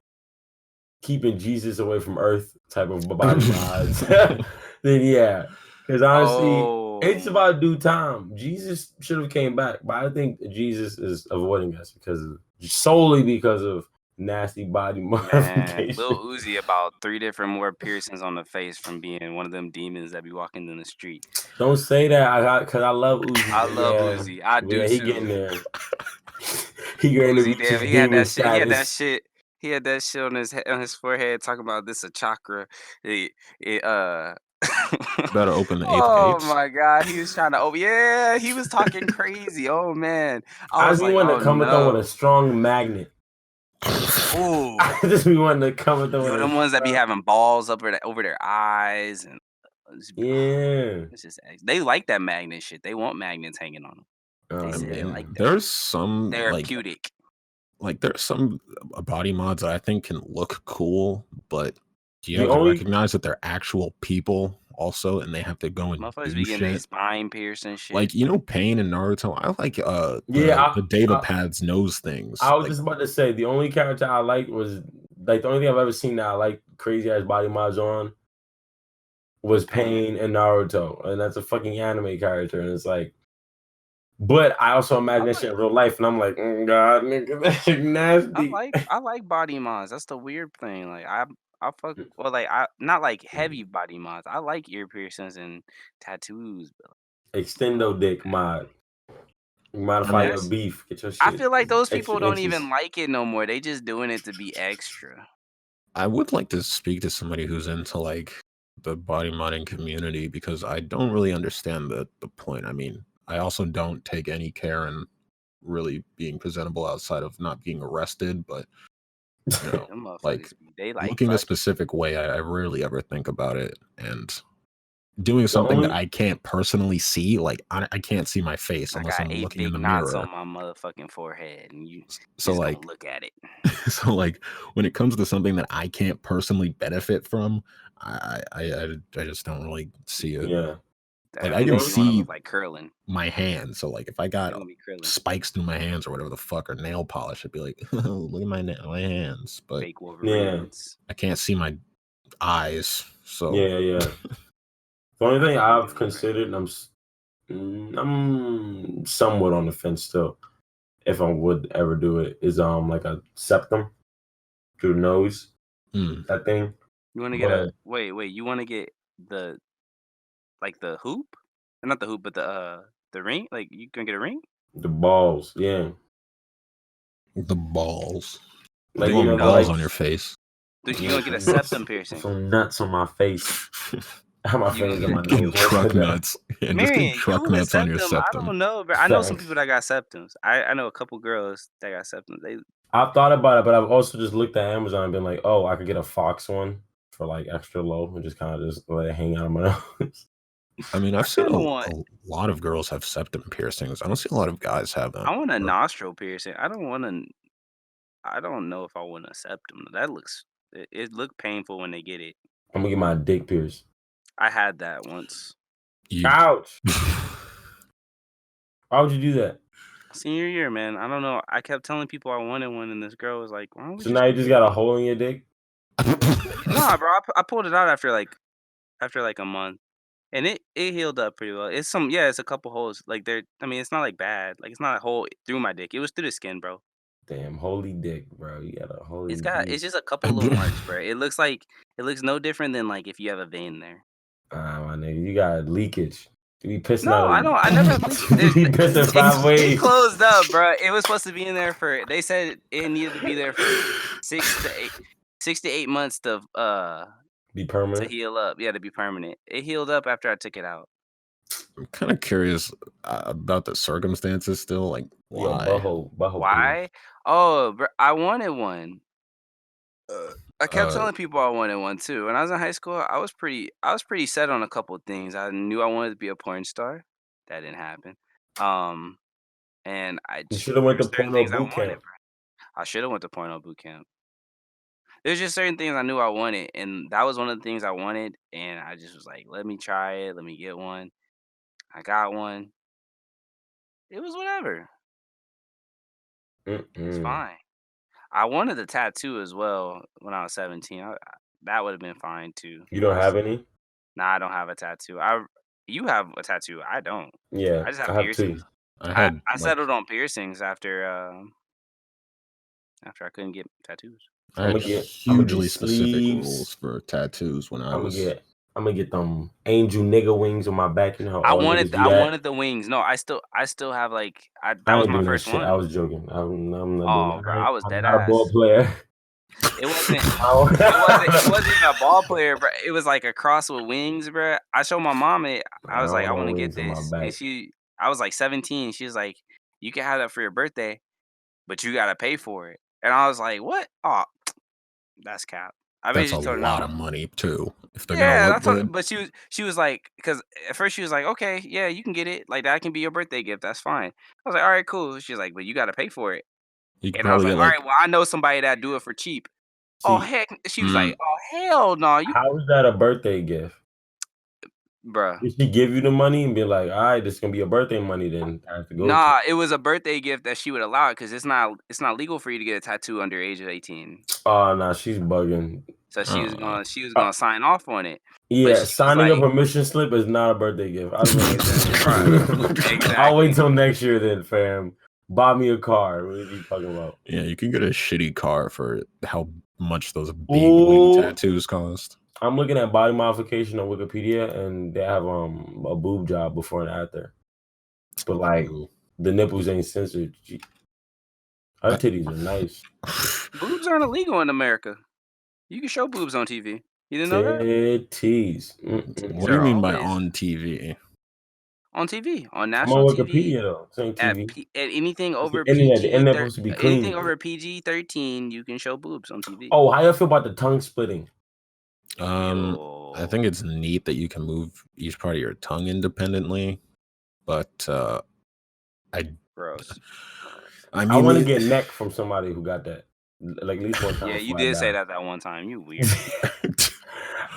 keeping Jesus away from Earth type of body mods, then yeah, because honestly, it's about due time. Jesus should have came back, but I think Jesus is avoiding us solely because of nasty body modification.
Lil Uzi about 3 different more piercings on the face from being one of them demons that be walking in the street.
Don't say that, because I love Uzi.
I love Uzi. I do too.
He getting there. He getting
Uzi, damn, he had that shit. He had that shit. He had that shit on his forehead talking about this a chakra.
Better open the 8th
Oh
gates.
my god, he was trying to open. Yeah, he was talking crazy. Oh man,
I just want to come with them with a strong magnet.
Ooh,
I just be wanting to come with them.
You know, them ones that be having balls over their eyes and it's just they like that magnet shit. They want magnets hanging on them.
I mean, there's some
therapeutic.
Like there's some body mods that I think can look cool, but you have to recognize that they're actual people also, and they have to go and do shit.
Their spine piercing shit.
Like, you know, Pain and Naruto. I like the data pads nose things.
I was just about to say the only character I liked was like the only thing I've ever seen that I like crazy ass body mods on was Pain and Naruto, and that's a fucking anime character, and it's like. But I also imagine that shit in real life, and I'm like, God, nigga, that shit nasty.
I like body mods. That's the weird thing. Like I fuck I not like heavy body mods. I like ear piercings and tattoos. But
Extendo dick mod. Modify your beef. Get your shit.
I feel like those people don't even like it no more. They just doing it to be extra.
I would like to speak to somebody who's into like the body modding community because I don't really understand the point. I mean, I also don't take any care in really being presentable outside of not being arrested, but you know, like looking a specific way, I rarely ever think about it. And doing something that I can't personally see, like I can't see my face unless I'm looking in the mirror.
On my motherfucking forehead, and you
so
just
like
look at it.
So like when it comes to something that I can't personally benefit from, I just don't really see it.
Yeah.
Like I can see
like curling
my hands, so like if I got spikes through my hands or whatever the fuck, or nail polish, I'd be like, look at my hands. But
fake Wolverines.
I can't see my eyes. So
yeah. The only thing I've considered, and I'm somewhat on the fence still, if I would ever do it, is like a septum through the nose. That thing.
You want to get wait? You want to get the hoop, not the hoop, but the The ring? Like you gonna get a ring?
The balls, yeah.
The balls.
Like
you want
know,
balls
like-
on your face?
Dude, you gonna get a septum piercing?
Some nuts on my face. My fingers on my
Getting
nose.
truck nuts. Yeah, just
Marion,
get truck
you a
nuts on your
septum? I
septum.
don't know, but I know some
Facts.
people that got septums. I know a couple girls that got septums.
I've thought about it, but I've also just looked at Amazon and been like, oh, I could get a Fox one for like extra low and just kind of just let it hang out of my nose.
I mean, I've seen
kinda
a
want-
lot of girls have septum piercings. I don't see a lot of guys have them.
I want a nostril piercing. I don't know if I want a septum. That looks. It looked painful when they get it.
I'm gonna get my dick pierced.
I had that once.
Ouch! Why would you do that?
Senior year, man. I don't know. I kept telling people I wanted one, and this girl was like, "Why don't we?"
So now you just got a hole in your dick?
Nah, bro. I pulled it out after like a month, and it healed up pretty well. It's a couple holes. Like I mean, it's not like bad. Like it's not a hole through my dick. It was through the skin, bro.
Damn, holy dick, bro. You got a holy
It's
dick.
just a couple little marks, bro. It looks no different than like if you have a vein there.
My nigga, you got leakage. You be pissing
No,
out.
I don't. I never have leakage.
You be pissing 5 ways.
It closed up, bro. It was supposed to be in there for. They said it needed to be there for 6 to 8 months to
Be
to
permanent.
heal up. Yeah, to be permanent. It healed up after I took it out.
I'm kind of curious about the circumstances still. Like, why?
Yo, butthole
Why? Oh, bro, I wanted one. I kept telling people I wanted one too. When I was in high school, I was pretty set on a couple of things. I knew I wanted to be a porn star. That didn't happen. And
You should have went to
certain
porno
things I
boot
wanted,
camp.
bro. I should have went to porno boot camp. There's just certain things I knew I wanted, and that was one of the things I wanted. And I just was like, let me try it. Let me get one. I got one. It was whatever. It's fine. I wanted a tattoo as well when I was 17. That would have been fine too.
You don't have any?
Nah, I don't have a tattoo. You have a tattoo. I don't.
Yeah,
I just have
I have
piercings.
2.
I settled on piercings after I couldn't get tattoos.
I had
I'ma get
hugely specific
sleeves.
rules for tattoos when I was.
I'm gonna get them angel nigga wings on my back. You know how
I
all niggas do that?
wanted the wings. No, I still have like that
I
was
ain't
my
doing that
first
shit.
one.
I was joking. I'm not doing
Oh,
that.
bro, I was
I'm
dead
not a ball
ass.
player.
It wasn't. It wasn't even a ball player, bro. It was like a cross with wings, bro. I showed my mom it. I was like, I want to get this, and I was like 17. She was like, you can have that for your birthday, but you gotta pay for it. And I was like, what? Oh, that's cap. I
That's a
basically told her
lot
no.
of money too. If they're
Yeah,
gonna
that's
look
what.
good.
But she was like, because at first she was like, okay, yeah, you can get it. Like that can be your birthday gift. That's fine. I was like, all right, cool. She's like, but you gotta pay for it.
You could
And I was
probably
like,
get
all right, well, I know somebody that do it for cheap. Oh
See,
heck, she was like, oh hell no,
how is that a birthday gift?
bruh.
Did she give you the money and be like, all right, this is gonna be your birthday money? Then I have to go.
Nah, it was a birthday gift that she would allow it because it's not legal for you to get a tattoo under age of 18.
Oh no, she's bugging.
So she was gonna sign off on it.
Yeah, signing a permission slip is not a birthday gift. I'll wait till next year then, fam. Buy me a car. What are you talking about?
Yeah, you can get a shitty car for how much those big wing tattoos cost.
I'm looking at body modification on Wikipedia, and they have a boob job before and after. But like the nipples ain't censored. Her titties are nice.
Boobs aren't illegal in America. You can show boobs on TV. You didn't know that?
Titties.
What do you mean by on TV?
On TV, on
I'm
national
on
TV.
Wikipedia though. It's on TV.
At anything over
the internet supposed to be clean.
anything over PG-13, you can show boobs on TV.
Oh, how you feel about the tongue splitting?
I think it's neat that you can move each part of your tongue independently, but
gross.
I mean,
I want to get neck from somebody who got that. Like at least one time.
Yeah, you did say that one time. You weird.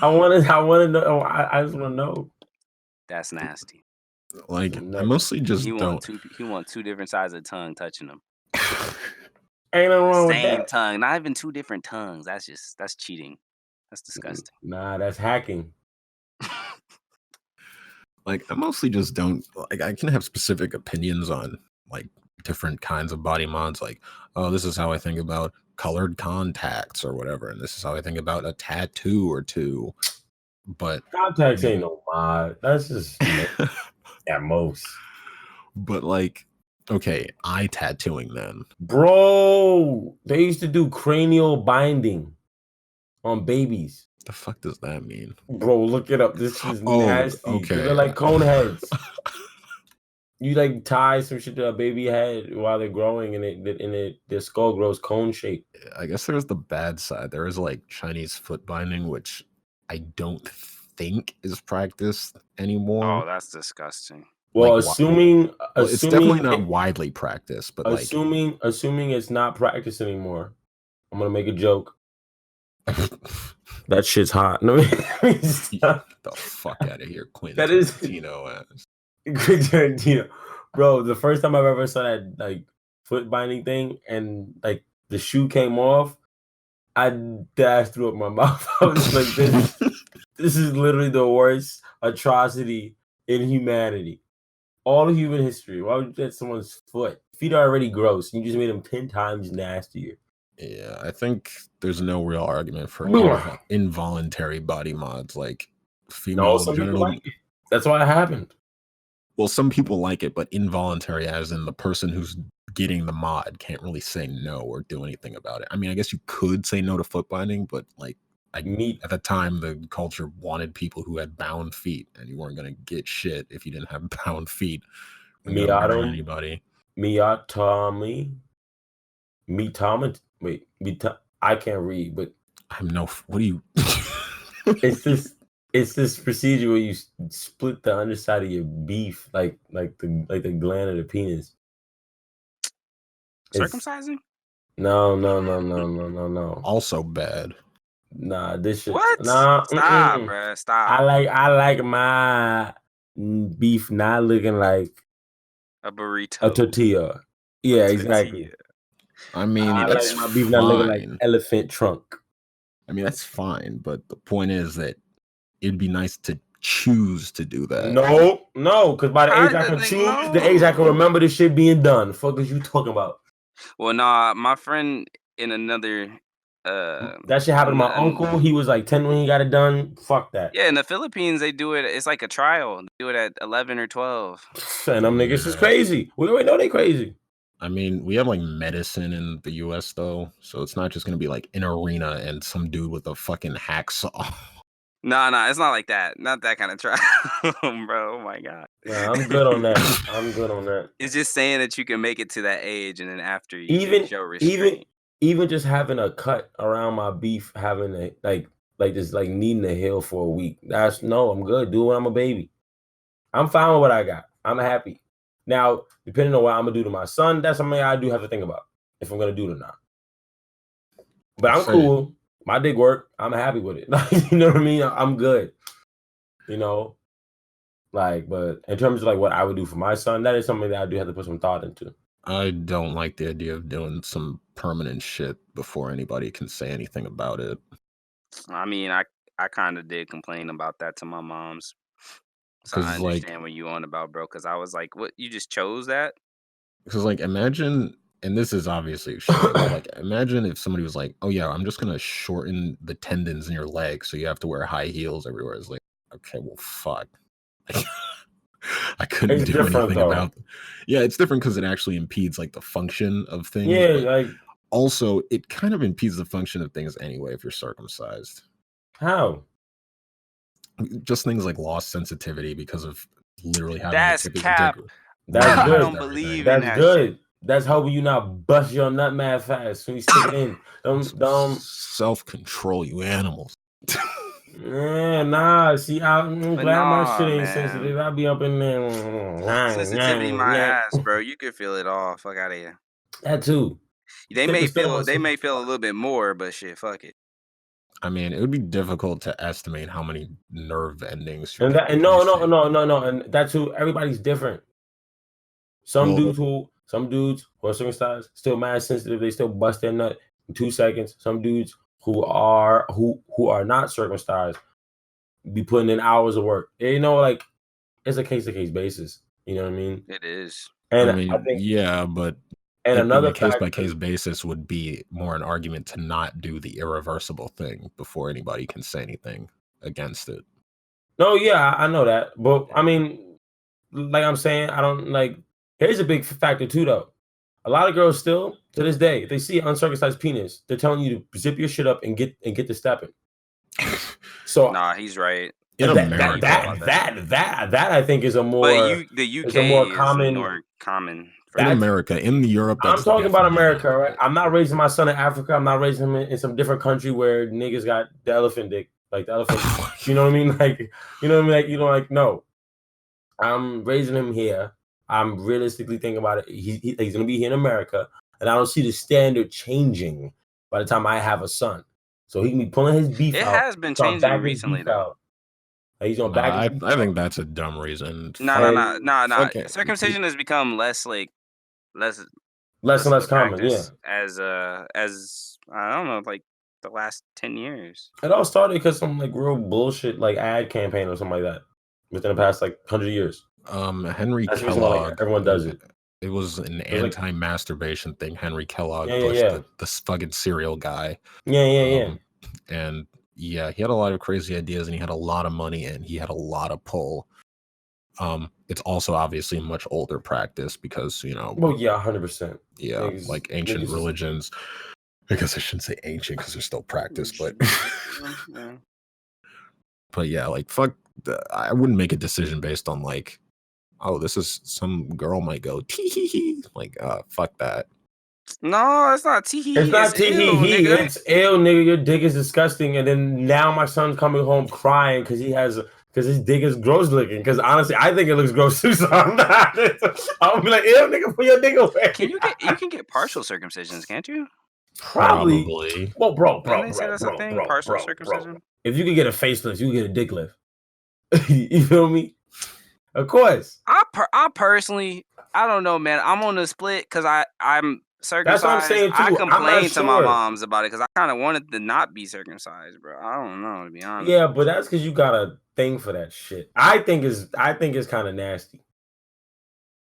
I want to know. I just want to know.
That's nasty.
Like I mostly just
he
don't.
He want 2 different sides of tongue touching them.
Ain't no wrong with that.
Same tongue, not even 2 different tongues. That's cheating. That's disgusting.
Nah, that's hacking.
Like I mostly just don't like. I can have specific opinions on like different kinds of body mods. Like, oh, this is how I think about colored contacts or whatever, and this is how I think about a tattoo or 2. But
contacts ain't no mod. That's just at most.
But like, okay, eye tattooing then.
Bro, they used to do cranial binding on babies.
The fuck does that mean?
Bro, look it up. This is nasty.
Okay.
They're like cone heads. You like tie some shit to a baby head while they're growing, and their skull grows cone shape.
I guess there's the bad side. There is like Chinese foot binding, which I don't think is practiced anymore.
Oh, that's disgusting.
Well,
Like,
assuming
it's definitely not widely practiced, but
assuming it's not practiced anymore, I'm gonna make a joke. That shit's hot. No,
get the fuck out of here, Quentin
That is
Tarantino ass.
Quentin Tarantino, bro. The first time I've ever saw that like foot binding thing, and like the shoe came off, I dashed through up my mouth. I was like, this is literally the worst atrocity in humanity. All of human history. Why would you get someone's foot? Feet are already gross. You just made them 10 times nastier.
Yeah, I think there's no real argument for involuntary body mods, like female
some
genital.
people like it. That's why it happened.
Well, some people like it, but involuntary, as in the person who's getting the mod can't really say no or do anything about it. I mean, I guess you could say no to foot binding, but like at the time, the culture wanted people who had bound feet, and you weren't gonna get shit if you didn't have bound feet. Anybody.
I can't read, but
I'm no. What do you?
It's this procedure where you split the underside of your beef, like the gland of the penis.
Circumcising?
No.
Also bad.
Nah, this shit.
What?
Nah,
stop, bruh. Stop.
I like my beef not looking like
a burrito,
a tortilla. Yeah, exactly.
I mean,
I
that's
like my beef not looking like elephant trunk.
I mean, that's fine, but the point is that it'd be nice to choose to do that.
No, because by the age I can choose, the age I can remember this shit being done. Fuck is you talking about?
Well, nah, my friend in another
that shit happened to my uncle. He was like 10 when he got it done. Fuck that.
Yeah, in the Philippines they do it. It's like a trial. They do it at 11 or 12.
And them niggas is crazy. We already know they crazy.
I mean, we have like medicine in the US though, so it's not just gonna be like an arena and some dude with a fucking hacksaw.
Nah, it's not like that. Not that kind of trial, bro. Oh my god.
Yeah, I'm good on that.
It's just saying that you can make it to that age, and then after you show restraint.
Even just having a cut around my beef, having a like just like needing a heal for a week. I'm good. Do it when I'm a baby. I'm fine with what I got. I'm happy. Now, depending on what I'm gonna do to my son, that's something I do have to think about if I'm gonna do it or not. But I'm cool. My dick work. I'm happy with it. You know what I mean? I'm good. You know, but in terms of like what I would do for my son, that is something that I do have to put some thought into.
I don't like the idea of doing some permanent shit before anybody can say anything about it.
I mean, I kind of did complain about that to my mom's. So I understand what you on about, bro. Because I was like, "What? You just chose that?"
Because like, imagine, and this is obviously shitty, but like, imagine if somebody was like, "Oh yeah, I'm just gonna shorten the tendons in your leg, so you have to wear high heels everywhere." It's like, okay, well, fuck. I couldn't do anything about it. Yeah, it's different because it actually impedes like the function of things.
Yeah,
also it kind of impedes the function of things anyway if you're circumcised.
How?
Just things like lost sensitivity because of literally having
that's cap.
That's good.
I don't believe
that's
in that
good.
Shit.
That's helping you not bust your nut mad fast when you stick it in.
Self-control, you animals.
Yeah, nah. See, I'm glad my shit ain't sensitive. I'll be up in there.
Sensitivity, my ass, bro. You can feel it all. Fuck out of here.
That too.
They may feel a little bit more, but shit, fuck it.
I mean, it would be difficult to estimate how many nerve endings.
And no, and that's who. Everybody's different. Some dudes who are circumcised still mad sensitive. They still bust their nut in 2 seconds. Some dudes who are not circumcised be putting in hours of work. You know, like it's a case-to-case basis. You know what I mean?
It is.
And I think, yeah, but
another
case-by-case basis would be more an argument to not do the irreversible thing before anybody can say anything against it.
No, yeah, I know that, but I mean, like I'm saying, I don't like Here's a big factor too, though. A lot of girls still to this day, if they see an uncircumcised penis, they're telling you to zip your shit up and get to stepping. So
Nah, he's right.
In America,
that I think is a more.
But the UK
is a more common.
more common.
In America, in Europe,
I'm talking about America, right? I'm not raising my son in Africa. I'm not raising him in some different country where niggas got the elephant dick, like the elephant. You know what I mean? Like, you know what I mean? Like, you know, like no. I'm raising him here. I'm realistically thinking about it. He's gonna be here in America, and I don't see the standard changing by the time I have a son. So he can be pulling his beef out.
It has been changing recently, though.
He's gonna back.
I think that's a dumb reason.
No. Circumcision has become less and less common. Yeah, as I don't know, like the last 10 years.
It all started because some like real bullshit like ad campaign or something like that within the past like 100 years.
Henry Kellogg.
Like, everyone does it.
It was an anti-masturbation thing. Henry Kellogg, the fucking cereal guy.
Yeah.
And yeah, he had a lot of crazy ideas, and he had a lot of money, and he had a lot of pull. It's also obviously a much older practice because, you know.
Well, yeah, 100%.
Yeah, like ancient religions. I guess I shouldn't say ancient because they're still practiced, but. But yeah, like fuck. I wouldn't make a decision based on like, oh, this is some girl might go tee like fuck that.
No, it's not tee.
It's not tee. It's ill, nigga. Your dick is disgusting. And then now my son's coming home crying because his dick is gross looking. Because honestly, I think it looks gross too. So I'm be like, ew, nigga, put your dick away.
You can get partial circumcisions, can't you?
Probably. Well, bro.
Partial circumcision.
If you could get a facelift, you can get a dick lift. You feel me? Of course.
I personally, I don't know, man. I'm on the split because I'm circumcised.
That's what I'm saying too.
I complained to my moms about it because I kind of wanted to not be circumcised, bro. I don't know, to be honest.
Yeah, but that's because you got a thing for that shit. I think it's kind of nasty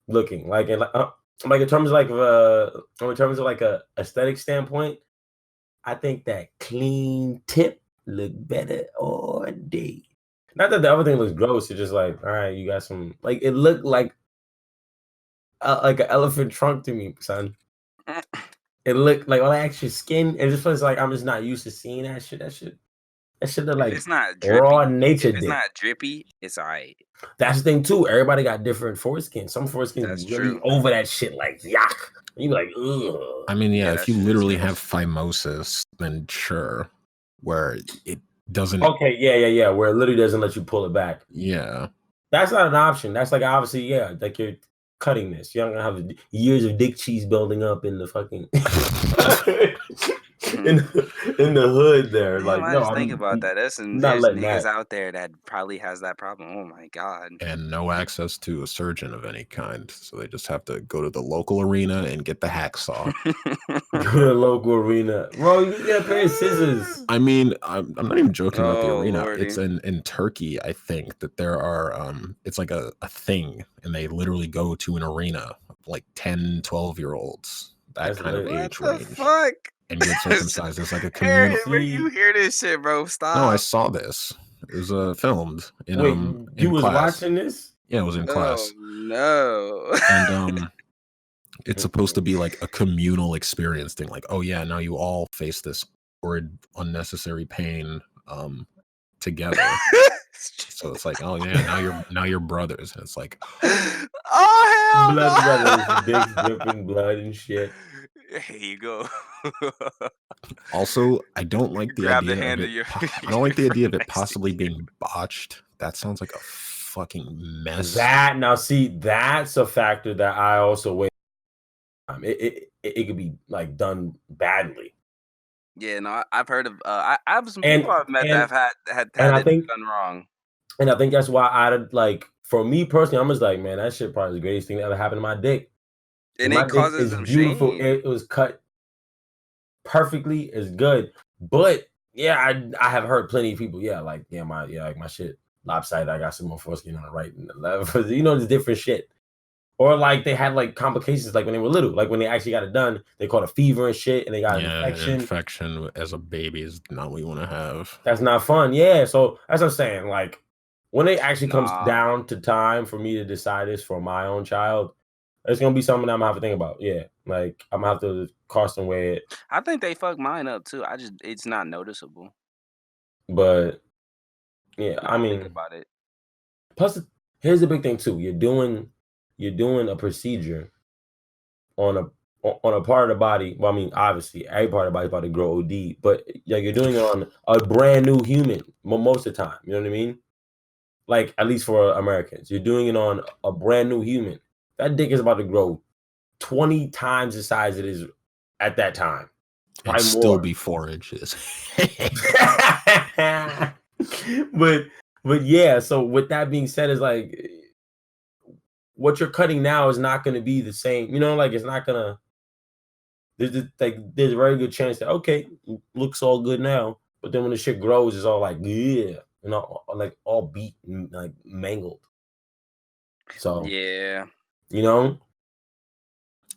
looking, like in terms of like a aesthetic standpoint. I think that clean tip look better all day. Not that the other thing looks gross. It's just like, all right, you got some like it looked like an elephant trunk to me, son. It looked like all that extra skin. It just feels like I'm just not used to seeing that shit. That shit look like
it's not drippy.
Raw nature.
If it's not drippy, it's alright.
That's the thing too. Everybody got different foreskin. Some foreskin is really over that shit, like yuck. You be like, ugh.
I mean, yeah, if you literally have phimosis, then sure, where it doesn't.
Okay, yeah, where it literally doesn't let you pull it back.
Yeah,
that's not an option. That's like obviously, yeah, like you're cutting this. You're not gonna have years of dick cheese building up in the fucking in the hood there. Like,
I just think about that. There's niggas out there that probably has that problem. Oh my god.
And no access to a surgeon of any kind, so they just have to go to the local arena and get the hacksaw.
Go to the local arena, bro. You get a pair of scissors.
I mean, I'm not even joking about the arena. Lordy. It's in Turkey, I think, that there are it's like a thing, and they literally go to an arena like 10, 12-year-olds, that kind of age range.
Fuck?
And get circumcised. It's like a community.
Where do you hear this shit, bro? Stop.
No, I saw this. It was filmed in
Wait, you was
class.
Watching this?
Yeah, it was in class.
No.
And it's supposed to be like a communal experience thing. Like, oh yeah, now you all face this horrid, unnecessary pain together. So it's like, oh yeah, now you're brothers. And it's like,
oh hell,
blood brothers, big dripping blood and shit.
Here you go.
Also, I don't like the idea I don't like the idea of it possibly being botched. That sounds like a fucking mess.
That's a factor that I also weigh. It could be like done badly.
Yeah, no, I've heard of. I have some people I've met that have had it done wrong.
And I think that's why for me personally, I'm just like, man, that shit probably the greatest thing that ever happened to my dick.
And it causes some
beautiful.
shame.
It was cut perfectly. It's good, but yeah, I have heard plenty of people. Yeah, like my shit lopsided. I got some more foreskin on the right and the left. You know, it's different shit. Or like they had like complications like when they were little. Like when they actually got it done, they caught a fever and shit, and they got an infection.
An infection as a baby is not what you want to have.
That's not fun. Yeah, so that's what I'm saying. Like when it actually comes down to time for me to decide this for my own child. It's gonna be something I'm gonna have to think about. Yeah, like I'm gonna have to cost and weigh it.
I think they fucked mine up too. It's not noticeable.
But yeah,
Now
I
I think
mean,
about it.
plus here's the big thing too. You're doing a procedure on a part of the body. Well, I mean, obviously, every part of the body is about to grow OD, but yeah, you're doing it on a brand new human most of the time. You know what I mean? Like at least for Americans, you're doing it on a brand new human. That dick is about to grow 20 times the size it is at that time.
And still be 4 inches.
but yeah, so with that being said, is like what you're cutting now is not going to be the same. You know, like it's not gonna. There's a very good chance that okay, looks all good now, but then when the shit grows, it's all like yeah, like all beat and like mangled. So
Yeah,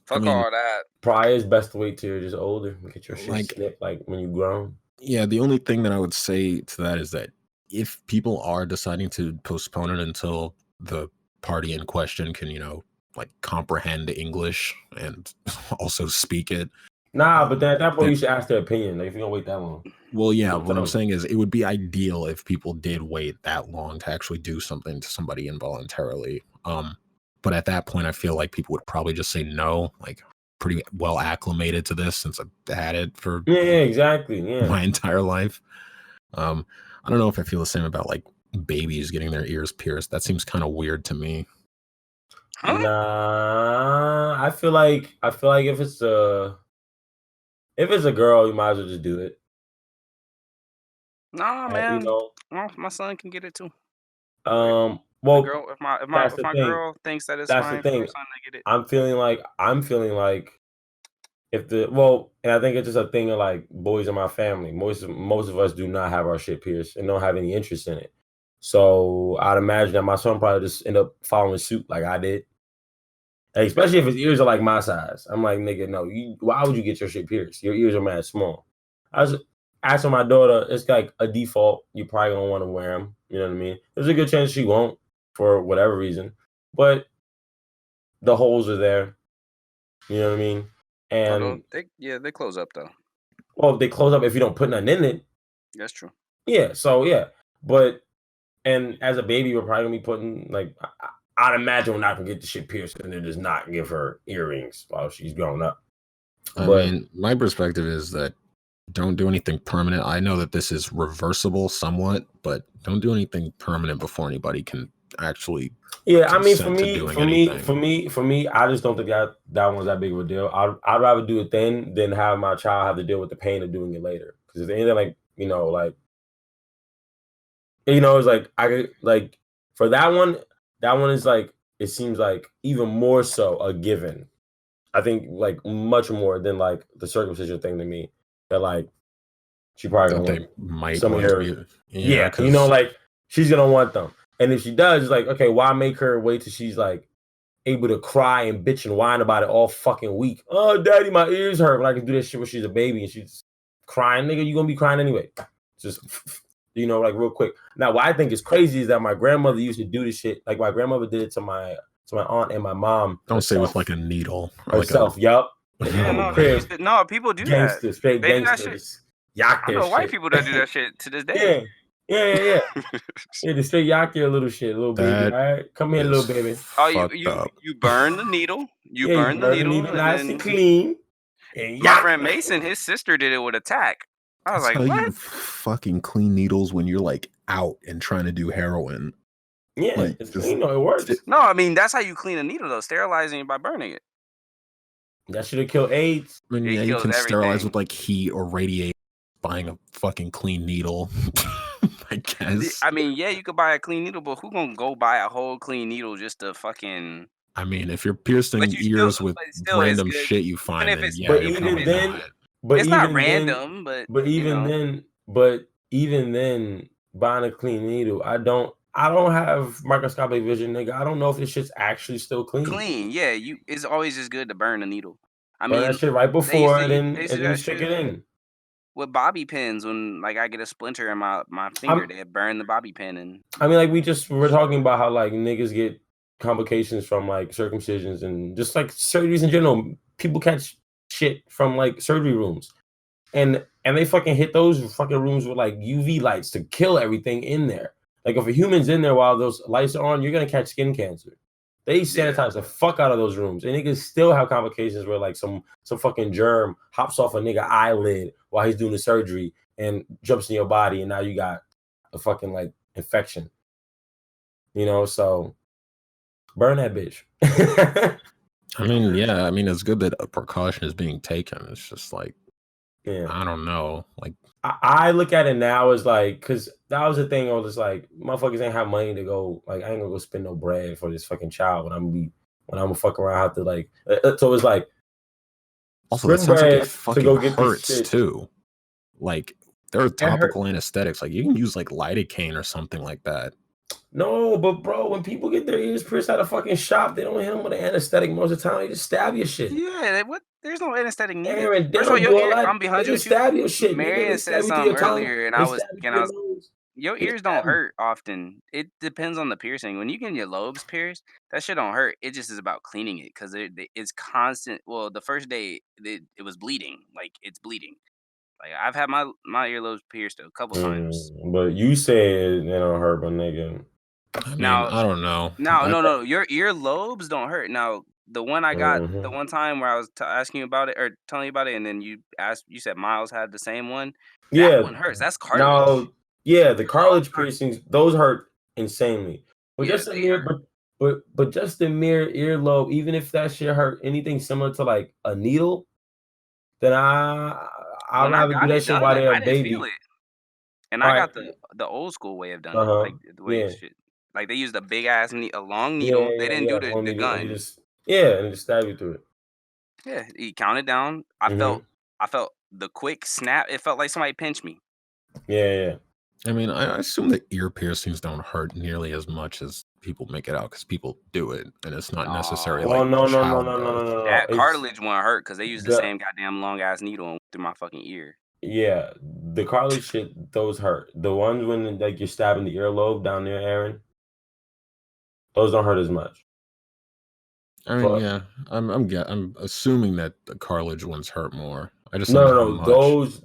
fuck all that.
Probably is best to wait till you're just older and get your shit
Like-
snipped like when you grown.
Yeah, the only thing that I would say to that is that if people are deciding to postpone it until the party in question can, like comprehend English and also speak it.
Nah, but then at that point you should ask their opinion. Like if you're gonna wait that long.
Well, yeah, what I'm saying is it would be ideal if people did wait that long to actually do something to somebody involuntarily. But at that point I feel like people would probably just say no, like pretty well acclimated to this since I've had it for
exactly.
my entire life. I don't know if I feel the same about like babies getting their ears pierced. That seems kind of weird to me.
Huh?
Nah, I feel like if it's a girl, you might as well just do it.
Nah, man. Well, my son can get it too.
Well,
If my girl thinks that it's fine for her son to get it.
I'm feeling like and I think it's just a thing of like boys in my family. Most of us do not have our shit pierced and don't have any interest in it. So I'd imagine that my son probably just end up following suit like I did. And especially if his ears are like my size. I'm like, nigga, no, why would you get your shit pierced? Your ears are mad small. I was asking my daughter, it's like a default. You probably gonna want to wear them. You know what I mean? There's a good chance she won't for whatever reason, but the holes are there. You know what I mean? And
they close up though.
Well, they close up if you don't put nothing in it.
That's true.
Yeah. So yeah, but and as a baby, we're probably gonna be putting like I'd imagine we're not gonna get the shit pierced and then just not give her earrings while she's growing up.
I mean, my perspective is that don't do anything permanent. I know that this is reversible somewhat, but don't do anything permanent before anybody can actually.
Yeah, I mean, for me, I just don't think that one's that big of a deal. I'd rather do it then than have my child have to deal with the pain of doing it later. Because if anything, it's like I could like for that one is like it seems like even more so a given. I think like much more than like the circumcision thing to me. That like she probably gonna want
might
some of her. Yeah,
because
like she's gonna want them. And if she does, it's like, okay, why make her wait till she's like able to cry and bitch and whine about it all fucking week? Oh, daddy, my ears hurt. When I can do that shit when she's a baby and she's crying, nigga, you gonna be crying anyway. Just like real quick. Now, what I think is crazy is that my grandmother used to do this shit. Like my grandmother did it to my aunt and my mom.
Don't say with like a needle.
Herself, yup.
No, people do
gangster,
that.
Straight gangsters. Yak
I know white people that do that shit to this
Yeah.
day.
Yeah, the straight yak your little shit, little baby. All right, come here, little baby.
Oh, you burn the needle. You burn the needle,
nice and clean. And
my friend Mason, his sister did it with a tack. I was like, what?
You fucking clean needles when you're like out and trying to do heroin.
Yeah,
like,
it works.
No, I mean that's how you clean a needle though, sterilizing it by burning it.
That should have killed AIDS.
I mean, you can sterilize with like heat or radiate. Buying a fucking clean needle, I guess.
I mean, yeah, you could buy a clean needle, but who gonna go buy a whole clean needle just to fucking?
I mean, if you're piercing ears with random shit you find, then
it's not random.
But even then, buying a clean needle, I don't have microscopic vision, nigga. I don't know if this shit's actually still clean.
Clean, yeah. It's always just good to burn a needle. I
mean, that shit right before and then stick it in.
With bobby pins, when like I get a splinter in my finger, they burn the bobby pin and.
I mean, like we're talking about how like niggas get complications from like circumcisions and just like surgeries in general. People catch shit from like surgery rooms, and they fucking hit those fucking rooms with like UV lights to kill everything in there. Like if a human's in there while those lights are on, you're gonna catch skin cancer. They sanitize the fuck out of those rooms, and niggas still have complications where like some fucking germ hops off a nigga eyelid while he's doing the surgery and jumps in your body, and now you got a fucking like infection. You know, so burn that bitch.
I mean, yeah, I mean it's good that a precaution is being taken. It's just like, I don't know, like
I look at it now as like, because that was the thing. I was just like, motherfuckers ain't have money to go. Like, I ain't gonna go spend no bread for this fucking child when I'm gonna fuck around. I have to like. So it's like,
also that sounds like it fucking hurts too. Like there are topical anesthetics. Like you can use like lidocaine or something like that.
No, but bro, when people get their ears pierced at a fucking shop, they don't hit them with an anesthetic most of the time. They just stab your shit.
Yeah, what? There's no anesthetic needed.
Aaron, First of all,
your ear, I'm behind you.
Stab your shit.
Marion said something earlier, and I was your ears don't hurt often. It depends on the piercing. When you get your lobes pierced, that shit don't hurt. It just is about cleaning it because it's constant. Well, the first day it was bleeding, like it's bleeding. Like I've had my earlobes pierced a couple times.
But you said they don't hurt, but nigga.
I mean, I don't know.
No. Your earlobes don't hurt. Now, the one I got the one time where I was asking you about it or telling you about it, and then you said Miles had the same one. That one hurts. That's cartilage.
No, yeah, the cartilage piercings, those hurt insanely. But just the mere earlobe, even if that shit hurt anything similar to like a needle, then I'd rather do that shit while they're a baby.
And I got the old school way of doing it, like the way shit. Like they used a big ass a long needle. They didn't do the gun.
And just stab you through it.
Yeah, he counted down. I felt the quick snap. It felt like somebody pinched me.
Yeah.
I mean, I assume that ear piercings don't hurt nearly as much as people make it out because people do it, and it's not necessarily like
no.
That cartilage won't hurt because they use the same goddamn long ass needle through my fucking ear.
Yeah, the cartilage shit, those hurt. The ones when like you're stabbing the earlobe down there, Aaron, those don't hurt as much.
I mean, yeah, I'm assuming that the cartilage ones hurt more. I just
no.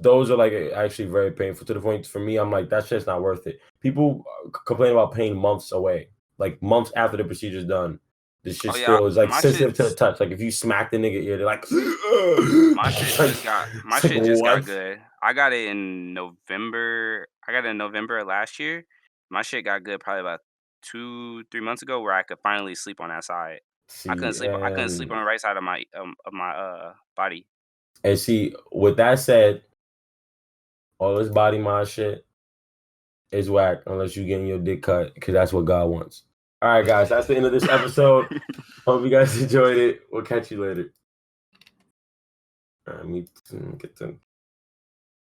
Those are like actually very painful to the point for me. I'm like, that shit's not worth it. People complain about pain months away, like months after the procedure's done. This shit still is like sensitive to the touch. Like if you smack the nigga ear, they're like,
my shit just got good. I got it in November. Of last year. My shit got good probably about 2-3 months ago, where I could finally sleep on that side. I couldn't sleep on the right side of my body.
And see, with that said, all this body mod shit is whack unless you getting your dick cut, because that's what God wants. All right, guys, that's the end of this episode. Hope you guys enjoyed it. We'll catch you later. All right, let me get them.